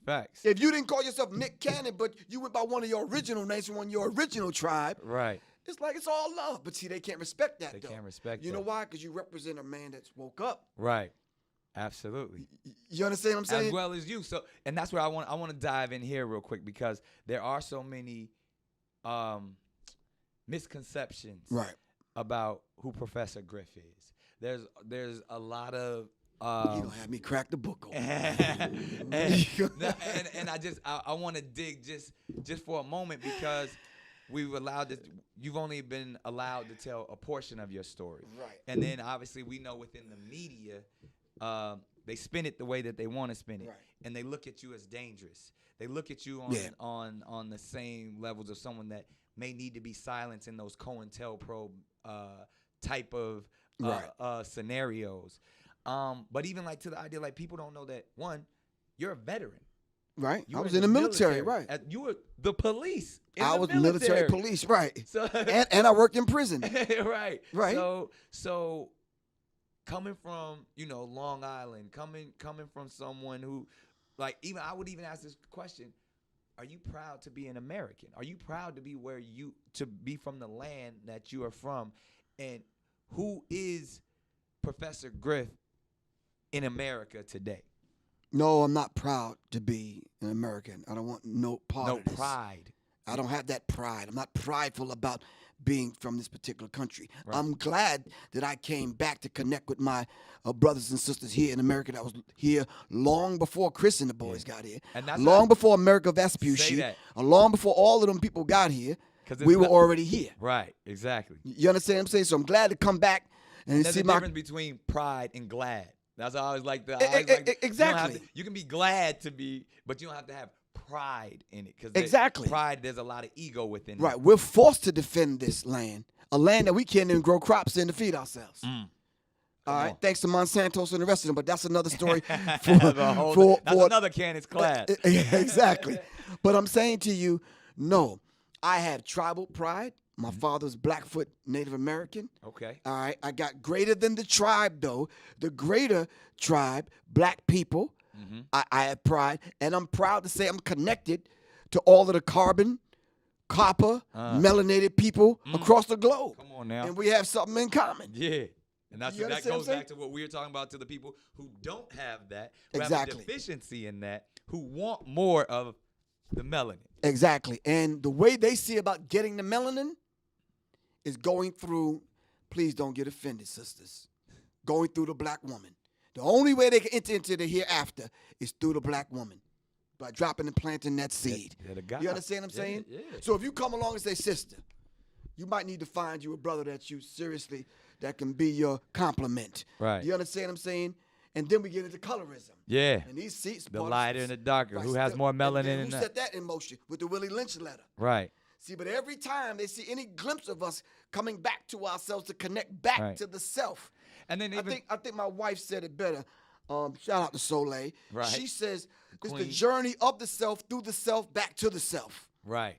[SPEAKER 1] Facts.
[SPEAKER 2] If you didn't call yourself Nick Cannon, but you went by one of your original names from one of your original tribe,
[SPEAKER 1] Right.
[SPEAKER 2] it's like it's all love. But see, they can't respect that,
[SPEAKER 1] They
[SPEAKER 2] though.
[SPEAKER 1] can't respect
[SPEAKER 2] You know
[SPEAKER 1] that.
[SPEAKER 2] why? Because you represent a man that's woke up.
[SPEAKER 1] Right. Absolutely.
[SPEAKER 2] You understand what I'm saying?
[SPEAKER 1] As well as you. So, and that's where I want to dive in here real quick, because there are so many misconceptions
[SPEAKER 2] Right.
[SPEAKER 1] about who Professor Griff is. There's a lot of
[SPEAKER 2] You don't have me crack the book open.
[SPEAKER 1] and I want to dig just for a moment, because you've only been allowed to tell a portion of your story.
[SPEAKER 2] Right.
[SPEAKER 1] And then obviously we know within the media, they spin it the way that they want to spin it.
[SPEAKER 2] Right.
[SPEAKER 1] And they look at you as dangerous. They look at you
[SPEAKER 2] Yeah.
[SPEAKER 1] on the same levels of someone that may need to be silenced in those COINTELPRO type of
[SPEAKER 2] Right.
[SPEAKER 1] scenarios. But even like to the idea, like, people don't know that, one, you're a veteran.
[SPEAKER 2] Right.
[SPEAKER 1] You
[SPEAKER 2] I
[SPEAKER 1] were
[SPEAKER 2] was in the military, right.
[SPEAKER 1] You were the police.
[SPEAKER 2] I was military police, right.
[SPEAKER 1] So
[SPEAKER 2] And I worked in prison.
[SPEAKER 1] right.
[SPEAKER 2] Right.
[SPEAKER 1] So coming from, Long Island, coming from someone who, like, I would even ask this question: are you proud to be an American? Are you proud to be from the land that you are from? And who is Professor Griff in America today?
[SPEAKER 2] No, I'm not proud to be an American. I don't want no part
[SPEAKER 1] No
[SPEAKER 2] of this.
[SPEAKER 1] pride.
[SPEAKER 2] I don't have that pride. I'm not prideful about being from this particular country.
[SPEAKER 1] Right.
[SPEAKER 2] I'm glad that I came back to connect with my brothers and sisters here in America that was here long before Chris and the boys got here.
[SPEAKER 1] And that's
[SPEAKER 2] long
[SPEAKER 1] not-
[SPEAKER 2] before America
[SPEAKER 1] Say
[SPEAKER 2] Vespucci.
[SPEAKER 1] that.
[SPEAKER 2] Long before all of them people got here.
[SPEAKER 1] 'Cause it's
[SPEAKER 2] We were
[SPEAKER 1] not-
[SPEAKER 2] already here.
[SPEAKER 1] Right. Exactly.
[SPEAKER 2] You understand what I'm saying? So I'm glad to come back and
[SPEAKER 1] There's
[SPEAKER 2] see
[SPEAKER 1] a
[SPEAKER 2] my
[SPEAKER 1] difference between pride and glad. That's how I always like to.
[SPEAKER 2] Exactly.
[SPEAKER 1] You can be glad to be, but you don't have to have pride in it, because
[SPEAKER 2] Exactly.
[SPEAKER 1] pride, there's a lot of ego within
[SPEAKER 2] right.
[SPEAKER 1] it.
[SPEAKER 2] We're forced to defend this land, a land that we can't even grow crops in to feed ourselves.
[SPEAKER 1] Mm.
[SPEAKER 2] All right,
[SPEAKER 1] on.
[SPEAKER 2] thanks to Monsanto and the rest of them, but that's another story
[SPEAKER 1] That's
[SPEAKER 2] for
[SPEAKER 1] another Cannon's class.
[SPEAKER 2] Yeah, exactly. But I'm saying to you, no, I have tribal pride. My father's Blackfoot Native American.
[SPEAKER 1] Okay.
[SPEAKER 2] All right, I got greater than the tribe, though. The greater tribe, black people, I have pride. And I'm proud to say I'm connected to all of the carbon, copper, melanated people across the globe.
[SPEAKER 1] Come on now.
[SPEAKER 2] And we have something in common.
[SPEAKER 1] Yeah. And that
[SPEAKER 2] You understand what
[SPEAKER 1] goes
[SPEAKER 2] I'm
[SPEAKER 1] back to what we were talking about, to the people who don't have that, who have a
[SPEAKER 2] Exactly.
[SPEAKER 1] deficiency in that, who want more of the melanin.
[SPEAKER 2] Exactly. And the way they see about getting the melanin is going through, please don't get offended, sisters, going through the black woman. The only way they can enter into the hereafter is through the black woman, by dropping and planting that seed.
[SPEAKER 1] They're the God.
[SPEAKER 2] You understand what I'm
[SPEAKER 1] Yeah,
[SPEAKER 2] saying?
[SPEAKER 1] yeah.
[SPEAKER 2] So if you come along and say, sister, you might need to find you a brother that you seriously, that can be your complement.
[SPEAKER 1] Right.
[SPEAKER 2] You understand what I'm saying? And then we get into colorism.
[SPEAKER 1] Yeah.
[SPEAKER 2] And these seats,
[SPEAKER 1] The lighter and the darker. Who has more
[SPEAKER 2] and
[SPEAKER 1] melanin
[SPEAKER 2] then
[SPEAKER 1] in
[SPEAKER 2] who
[SPEAKER 1] that?
[SPEAKER 2] set that in motion with the Willie Lynch letter?
[SPEAKER 1] Right.
[SPEAKER 2] See, but every time they see any glimpse of us coming back to ourselves to connect back
[SPEAKER 1] Right.
[SPEAKER 2] to the self,
[SPEAKER 1] And then even
[SPEAKER 2] I think my wife said it better. Shout out to Soleil.
[SPEAKER 1] Right.
[SPEAKER 2] She says it's the
[SPEAKER 1] Queen.
[SPEAKER 2] journey of the self through the self back to the self.
[SPEAKER 1] right.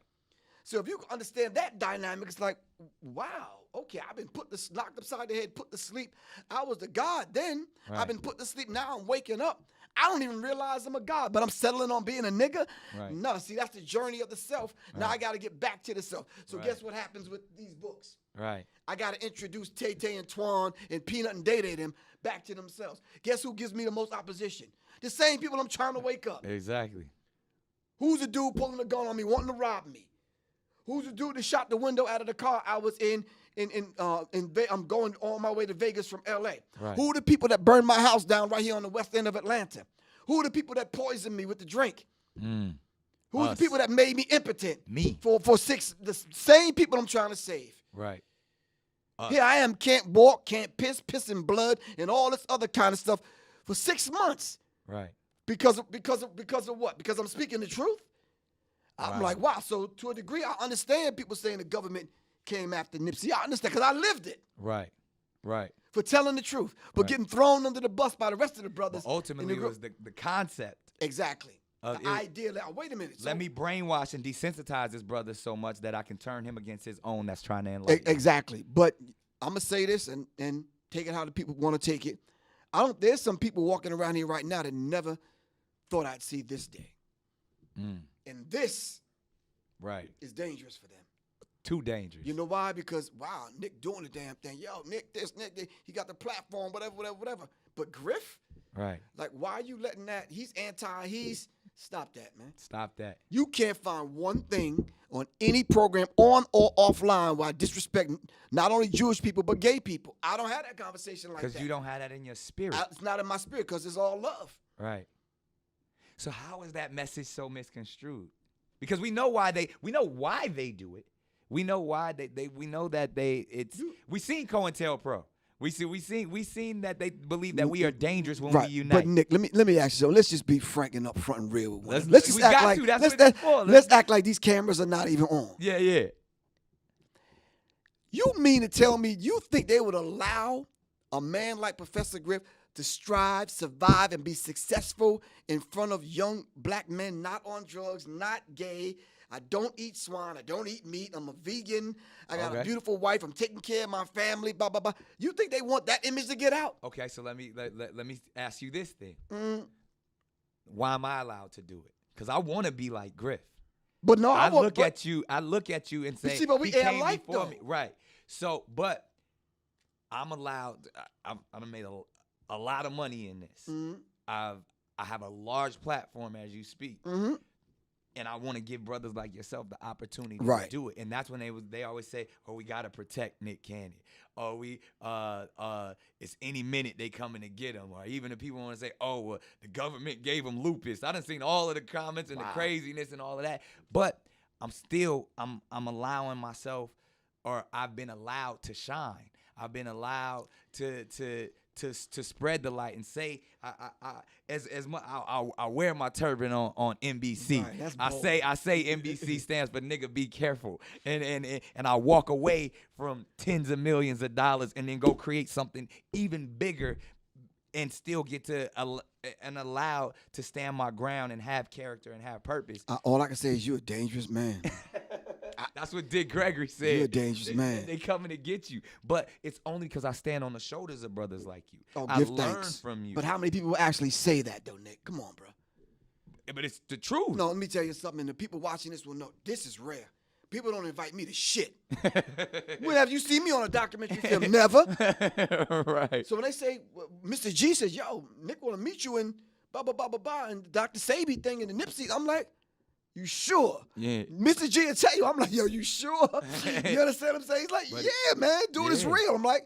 [SPEAKER 2] So if you understand that dynamic, it's like, wow, okay, I've been locked upside the head, put to sleep. I was the God then.
[SPEAKER 1] Right.
[SPEAKER 2] I've been put to sleep. Now I'm waking up. I don't even realize I'm a god, but I'm settling on being a nigga.
[SPEAKER 1] Right.
[SPEAKER 2] No, see, that's the journey of the self. Now I got to get back to the self. So
[SPEAKER 1] Right.
[SPEAKER 2] guess what happens with these books?
[SPEAKER 1] Right.
[SPEAKER 2] I got to introduce Tay-Tay and Twan and Peanut and Day-Day them back to themselves. Guess who gives me the most opposition? The same people I'm trying to wake up.
[SPEAKER 1] Exactly.
[SPEAKER 2] Who's the dude pulling a gun on me, wanting to rob me? Who's the dude that shot the window out of the car I was in? I'm going on my way to Vegas from L.A.
[SPEAKER 1] Right.
[SPEAKER 2] Who are the people that burned my house down right here on the west end of Atlanta? Who are the people that poisoned me with the drink? Who's the people that made me impotent?
[SPEAKER 1] Me.
[SPEAKER 2] For the same people I'm trying to save.
[SPEAKER 1] Right.
[SPEAKER 2] Here I am, can't walk, can't pissing blood, and all this other kind of stuff for 6 months.
[SPEAKER 1] Right.
[SPEAKER 2] Because of what? Because I'm speaking the truth? I'm
[SPEAKER 1] Right.
[SPEAKER 2] like, wow. So to a degree, I understand people saying the government came after Nipsey. I understand because I lived it.
[SPEAKER 1] Right. Right.
[SPEAKER 2] For telling the truth, for
[SPEAKER 1] Right.
[SPEAKER 2] getting thrown under the bus by the rest of the brothers.
[SPEAKER 1] But ultimately, it was the concept.
[SPEAKER 2] Exactly. The idea that, wait a minute.
[SPEAKER 1] Let me brainwash and desensitize this brother so much that I can turn him against his own that's trying to enlighten him.
[SPEAKER 2] Exactly. But I'm going to say this and take it how the people want to take it. There's some people walking around here right now that never thought I'd see this day. And this
[SPEAKER 1] Right.
[SPEAKER 2] is dangerous for them.
[SPEAKER 1] Too dangerous.
[SPEAKER 2] You know why? Because, wow, Nick doing the damn thing. Yo, Nick this, Nick that. He got the platform, whatever. But Griff,
[SPEAKER 1] Right.
[SPEAKER 2] like, why are you letting that? Stop that, man.
[SPEAKER 1] Stop that.
[SPEAKER 2] You can't find one thing on any program, on or offline, where I disrespect not only Jewish people, but gay people. I don't have that conversation like that.
[SPEAKER 1] Because you don't have that in your spirit.
[SPEAKER 2] It's not in my spirit because it's all love.
[SPEAKER 1] Right. So how is that message so misconstrued? Because we know why they do it. We know why we know that we seen COINTELPRO. We seen that they believe that we are dangerous when we unite.
[SPEAKER 2] But Nick, let me ask you. So let's just be frank and upfront and real with one another.
[SPEAKER 1] Let's just act like
[SPEAKER 2] let's act like these cameras are not even on.
[SPEAKER 1] Yeah.
[SPEAKER 2] You mean to tell me you think they would allow a man like Professor Griff to strive, survive, and be successful in front of young black men not on drugs, not gay? I don't eat swine. I don't eat meat. I'm a vegan. I got a beautiful wife. I'm taking care of my family. Blah blah blah. You think they want that image to get out?
[SPEAKER 1] Okay, so let me ask you this then. Why am I allowed to do it? Because I want to be like Griff.
[SPEAKER 2] But no,
[SPEAKER 1] I look at you and say,
[SPEAKER 2] see, but we
[SPEAKER 1] he came
[SPEAKER 2] alike,
[SPEAKER 1] before
[SPEAKER 2] though.
[SPEAKER 1] me. Right. So, but I'm allowed. I've made a lot of money in this. I have a large platform as you speak. And I want to give brothers like yourself the opportunity to do it. And that's when they always say, "Oh, we gotta protect Nick Cannon." Or it's any minute they coming to get him. Or even the people want to say, "Oh, well, the government gave him lupus." I done seen all of the comments and the craziness and all of that. But I'm allowing myself, or I've been allowed to shine. I've been allowed to spread the light and say I wear my turban on NBC.
[SPEAKER 2] Right, that's
[SPEAKER 1] I
[SPEAKER 2] bold.
[SPEAKER 1] say NBC stands for nigga be careful, and I walk away from tens of millions of dollars and then go create something even bigger and still get to and allowed to stand my ground and have character and have purpose.
[SPEAKER 2] All I can say is you're a dangerous man.
[SPEAKER 1] That's what Dick Gregory said.
[SPEAKER 2] You're a dangerous man.
[SPEAKER 1] They coming to get you. But it's only because I stand on the shoulders of brothers like you.
[SPEAKER 2] Oh,
[SPEAKER 1] I
[SPEAKER 2] give
[SPEAKER 1] learn
[SPEAKER 2] thanks.
[SPEAKER 1] from you.
[SPEAKER 2] But how many people will actually say that, though, Nick? Come on, bro.
[SPEAKER 1] But it's the truth.
[SPEAKER 2] No, let me tell you something. And the people watching this will know this is rare. People don't invite me to shit. When have you seen me on a documentary film? Never.
[SPEAKER 1] Right.
[SPEAKER 2] So when they say, well, Mr. G says, yo, Nick want to meet you in blah, blah, blah, blah, blah, and the Dr. Sabi thing and the Nipsey, I'm like, you sure?
[SPEAKER 1] Yeah.
[SPEAKER 2] Mr. G will tell you. I'm like, yo, you sure? You understand what I'm saying? He's like, yeah, man, dude, it's real. I'm like,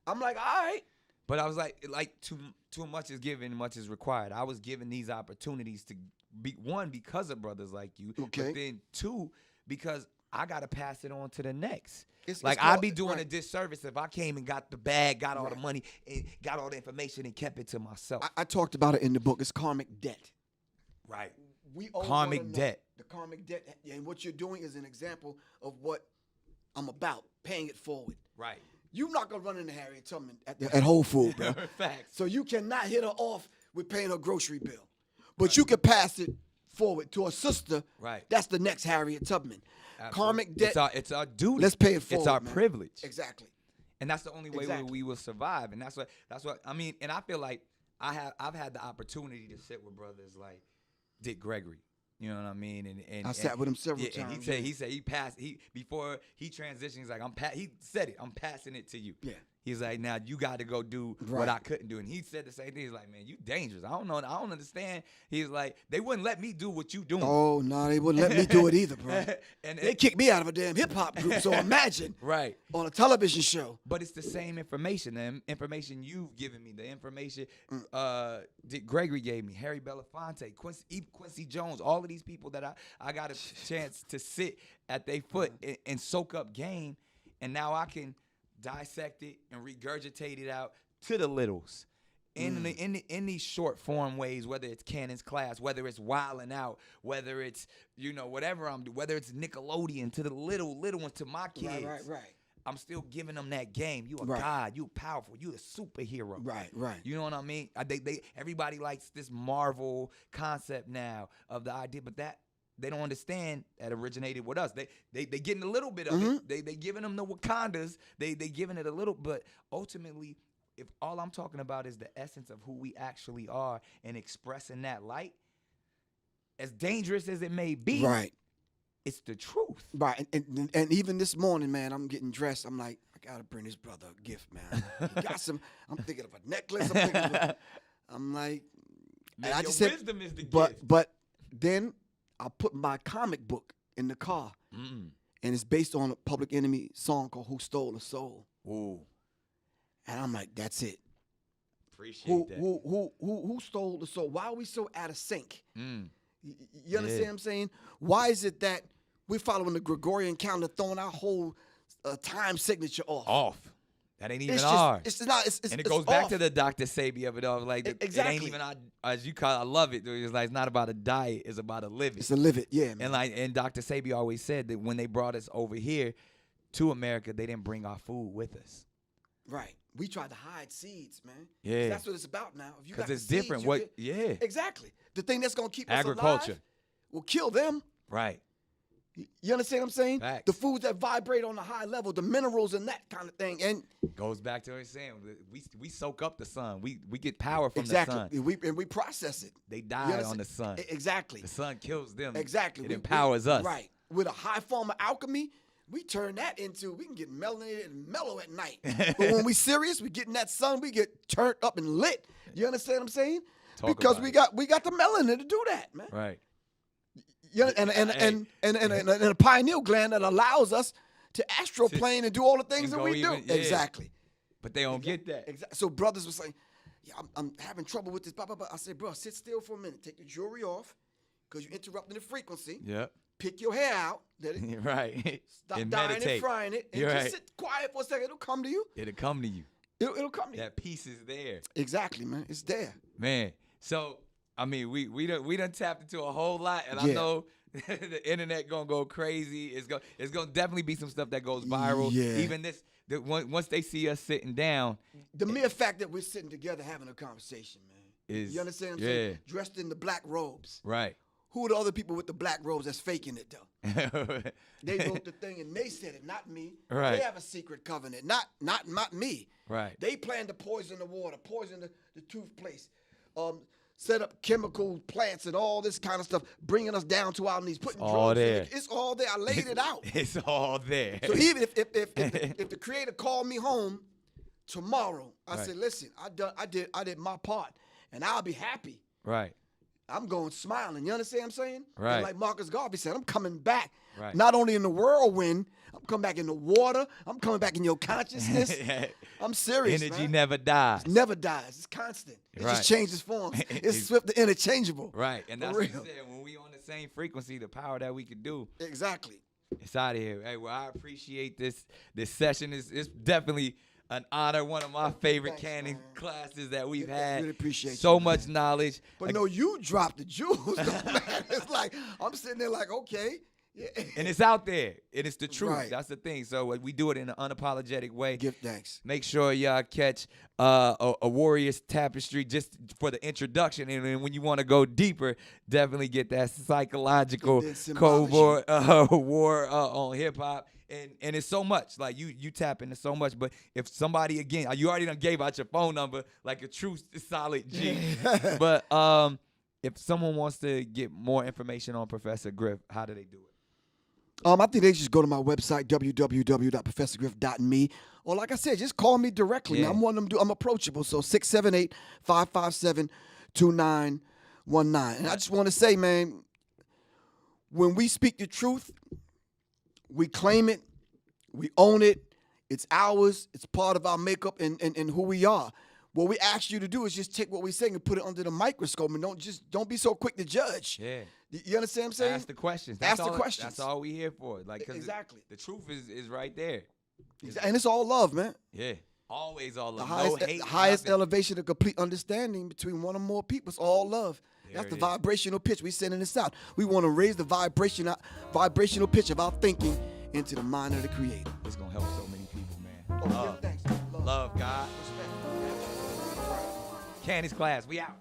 [SPEAKER 2] all right.
[SPEAKER 1] But I was like too much is given, much is required. I was given these opportunities to be, one, because of brothers like you.
[SPEAKER 2] Okay.
[SPEAKER 1] But then two, because I got to pass it on to the next.
[SPEAKER 2] It's
[SPEAKER 1] I'd
[SPEAKER 2] called-
[SPEAKER 1] be doing a disservice if I came and got the bag, got all the
[SPEAKER 2] Right.
[SPEAKER 1] money, and got all the information and kept it to myself.
[SPEAKER 2] I talked about it in the book. It's karmic debt.
[SPEAKER 1] Right.
[SPEAKER 2] We owe
[SPEAKER 1] Karmic
[SPEAKER 2] one another.
[SPEAKER 1] debt.
[SPEAKER 2] The karmic debt. And what you're doing is an example of what I'm about, paying it forward.
[SPEAKER 1] Right.
[SPEAKER 2] You're not going to run into Harriet Tubman at Whole Foods, bro.
[SPEAKER 1] Facts.
[SPEAKER 2] So you cannot hit her off with paying her grocery bill. But you can pass it forward to a sister.
[SPEAKER 1] Right.
[SPEAKER 2] That's the next Harriet Tubman.
[SPEAKER 1] Absolutely.
[SPEAKER 2] Karmic debt.
[SPEAKER 1] It's our duty.
[SPEAKER 2] Let's pay it forward,
[SPEAKER 1] It's our
[SPEAKER 2] man.
[SPEAKER 1] privilege.
[SPEAKER 2] Exactly.
[SPEAKER 1] And that's the only way
[SPEAKER 2] Exactly.
[SPEAKER 1] we will survive. And that's what I mean. And I feel like I've had the opportunity to sit with brothers like Dick Gregory. You know what I mean? And
[SPEAKER 2] I sat with him several times.
[SPEAKER 1] He said before he transitioned. He's like, he said it. I'm passing it to you.
[SPEAKER 2] Yeah.
[SPEAKER 1] He's like, now you got to go do what I couldn't do. And he said the same thing. He's like, man, you dangerous. I don't know. I don't understand. He's like, they wouldn't let me do what you doing.
[SPEAKER 2] Oh, no, they wouldn't let me do it either, bro. and they kicked me out of a damn hip-hop group, so imagine.
[SPEAKER 1] Right.
[SPEAKER 2] On a television show.
[SPEAKER 1] But it's the same information. The information you've given me, the information Dick Gregory gave me, Harry Belafonte, Quincy Jones, all of these people that I got a chance to sit at their foot and soak up game. And now I can dissect it and regurgitate it out to the littles in these short form ways, whether it's Cannon's Class, whether it's Wildin' Out, whether it's, whatever I'm doing, whether it's Nickelodeon, to the little ones, to my kids.
[SPEAKER 2] Right.
[SPEAKER 1] I'm still giving them that game. You a god, you powerful, you a superhero.
[SPEAKER 2] Right.
[SPEAKER 1] You know what I mean? Everybody likes this Marvel concept now of the idea, but that they don't understand that originated with us. They getting a little bit of it. They giving them the Wakandas. They giving it a little, but ultimately, if all I'm talking about is the essence of who we actually are and expressing that light, as dangerous as it may be, it's the truth.
[SPEAKER 2] Right. And even this morning, man, I'm getting dressed. I'm like, I gotta bring this brother a gift, man. He got some. I'm thinking of a necklace. I'm like,
[SPEAKER 1] man,
[SPEAKER 2] and I
[SPEAKER 1] your
[SPEAKER 2] just said,
[SPEAKER 1] wisdom is the gift.
[SPEAKER 2] But then I put my comic book in the car, and it's based on a Public Enemy song called "Who Stole the Soul."
[SPEAKER 1] Ooh.
[SPEAKER 2] And I'm like, that's it.
[SPEAKER 1] Appreciate that.
[SPEAKER 2] Who stole the soul? Why are we so out of sync? You understand what I'm saying? Why is it that we're following the Gregorian calendar, throwing our whole time signature off?
[SPEAKER 1] That ain't even ours.
[SPEAKER 2] And
[SPEAKER 1] it goes back to the Dr. Sebi of it all. Like,
[SPEAKER 2] exactly.
[SPEAKER 1] It ain't even, as you call it, I love it. It's like, it's not about a diet. It's about a live it.
[SPEAKER 2] It's a live it, yeah, man.
[SPEAKER 1] And Dr. Sebi always said that when they brought us over here to America, they didn't bring our food with us.
[SPEAKER 2] Right. We tried to hide seeds, man.
[SPEAKER 1] Yeah.
[SPEAKER 2] That's what it's about now.
[SPEAKER 1] Because it's different.
[SPEAKER 2] Exactly. The thing that's going to keep us
[SPEAKER 1] agriculture
[SPEAKER 2] alive will kill them.
[SPEAKER 1] Right.
[SPEAKER 2] You understand what I'm saying?
[SPEAKER 1] Facts.
[SPEAKER 2] The foods that vibrate on the high level, the minerals and that kind of thing. And
[SPEAKER 1] goes back to what I'm saying. We soak up the sun. We get power from the sun.
[SPEAKER 2] We process it.
[SPEAKER 1] They die on the sun.
[SPEAKER 2] Exactly.
[SPEAKER 1] The sun kills them.
[SPEAKER 2] Exactly.
[SPEAKER 1] It empowers us.
[SPEAKER 2] Right. With a high form of alchemy, we turn that into, we can get melanated and mellow at night. But when we serious, we get in that sun, we get turned up and lit. You understand what I'm saying? Because we got the melanin to do that, man.
[SPEAKER 1] Right.
[SPEAKER 2] Yeah, and a pineal gland that allows us to astroplane and do all the things that we do.
[SPEAKER 1] Yeah.
[SPEAKER 2] Exactly.
[SPEAKER 1] But they don't get that.
[SPEAKER 2] Exactly. So brothers were saying, yeah, I'm having trouble with this. Blah, blah, blah. I said, bro, sit still for a minute. Take the jewelry off because you're interrupting the frequency.
[SPEAKER 1] Yep.
[SPEAKER 2] Pick your hair out. Let it
[SPEAKER 1] right.
[SPEAKER 2] Stop
[SPEAKER 1] and
[SPEAKER 2] dyeing
[SPEAKER 1] meditate.
[SPEAKER 2] and frying it. And
[SPEAKER 1] You're
[SPEAKER 2] just
[SPEAKER 1] right.
[SPEAKER 2] sit quiet for a second. It'll come to you.
[SPEAKER 1] It'll come to you.
[SPEAKER 2] It'll come to you.
[SPEAKER 1] That peace is there.
[SPEAKER 2] Exactly, man. It's there.
[SPEAKER 1] Man. So, I mean, we done tapped into a whole lot, and I know the internet gonna go crazy. It's gonna definitely be some stuff that goes viral.
[SPEAKER 2] Yeah.
[SPEAKER 1] Even once they see us sitting down.
[SPEAKER 2] The mere fact that we're sitting together having a conversation, man. You understand what I'm saying? Dressed in the black robes.
[SPEAKER 1] Right.
[SPEAKER 2] Who are the other people with the black robes that's faking it, though? They wrote the thing and they said it, not me.
[SPEAKER 1] Right.
[SPEAKER 2] They have a secret covenant, not me.
[SPEAKER 1] Right.
[SPEAKER 2] They plan to poison the water, poison the toothpaste, set up chemical plants and all this kind of stuff, bringing us down to our knees, putting drugs in it. It's all there. I laid it out.
[SPEAKER 1] It's all there.
[SPEAKER 2] So even if the Creator called me home tomorrow, I said, listen, I did my part, and I'll be happy.
[SPEAKER 1] Right.
[SPEAKER 2] I'm going smiling. You understand what I'm saying?
[SPEAKER 1] Right.
[SPEAKER 2] And like Marcus Garvey said, I'm coming back.
[SPEAKER 1] Right.
[SPEAKER 2] Not only in the whirlwind, I'm coming back in the water. I'm coming back in your consciousness. I'm serious,
[SPEAKER 1] Energy
[SPEAKER 2] man.
[SPEAKER 1] never dies.
[SPEAKER 2] It never dies. It's constant. It just changes forms. It's swift and interchangeable.
[SPEAKER 1] Right. And that's what you said. When we on the same frequency, the power that we could do.
[SPEAKER 2] Exactly.
[SPEAKER 1] It's out of here. Hey, well, I appreciate this session. It's definitely an honor. One of my favorite Cannon classes that we've had.
[SPEAKER 2] Really appreciate
[SPEAKER 1] so
[SPEAKER 2] you,
[SPEAKER 1] much knowledge.
[SPEAKER 2] But no, you dropped the jewels, though, man. It's like I'm sitting there like, okay,
[SPEAKER 1] And it's out there. And it's the truth.
[SPEAKER 2] Right.
[SPEAKER 1] That's the thing. So we do it in an unapologetic way.
[SPEAKER 2] Give thanks.
[SPEAKER 1] Make sure y'all catch a Warriors Tapestry just for the introduction. And then when you want to go deeper, definitely get that psychological Cold War war on hip-hop. And it's so much. Like, you tap into so much. But if somebody, again, you already done gave out your phone number like a true solid G. But if someone wants to get more information on Professor Griff, how do they do it?
[SPEAKER 2] I think they just go to my website, www.professorgriff.me. Or like I said, just call me directly.
[SPEAKER 1] Yeah.
[SPEAKER 2] Man. I'm one of them. I'm approachable. So 678-557-2919. And I just want to say, man, when we speak the truth, we claim it, we own it. It's ours. It's part of our makeup and who we are. What we ask you to do is just take what we say and put it under the microscope, and don't be so quick to judge.
[SPEAKER 1] Yeah.
[SPEAKER 2] You understand what I'm saying?
[SPEAKER 1] Ask the questions.
[SPEAKER 2] Ask the questions.
[SPEAKER 1] That's all we here for. Like, 'cause
[SPEAKER 2] exactly.
[SPEAKER 1] The truth is right there.
[SPEAKER 2] And it's all love, man.
[SPEAKER 1] Yeah. Always all love.
[SPEAKER 2] The highest,
[SPEAKER 1] no hate.
[SPEAKER 2] the highest
[SPEAKER 1] nothing.
[SPEAKER 2] elevation of complete understanding between one or more people. It's all love. That's the vibrational pitch. We sending this out. We want to raise the vibrational pitch of our thinking into the mind of the Creator.
[SPEAKER 1] It's gonna help so many people, man.
[SPEAKER 2] Oh,
[SPEAKER 1] Love.
[SPEAKER 2] thanks.
[SPEAKER 1] Love God.
[SPEAKER 2] Respect.
[SPEAKER 1] Candy's class. We out.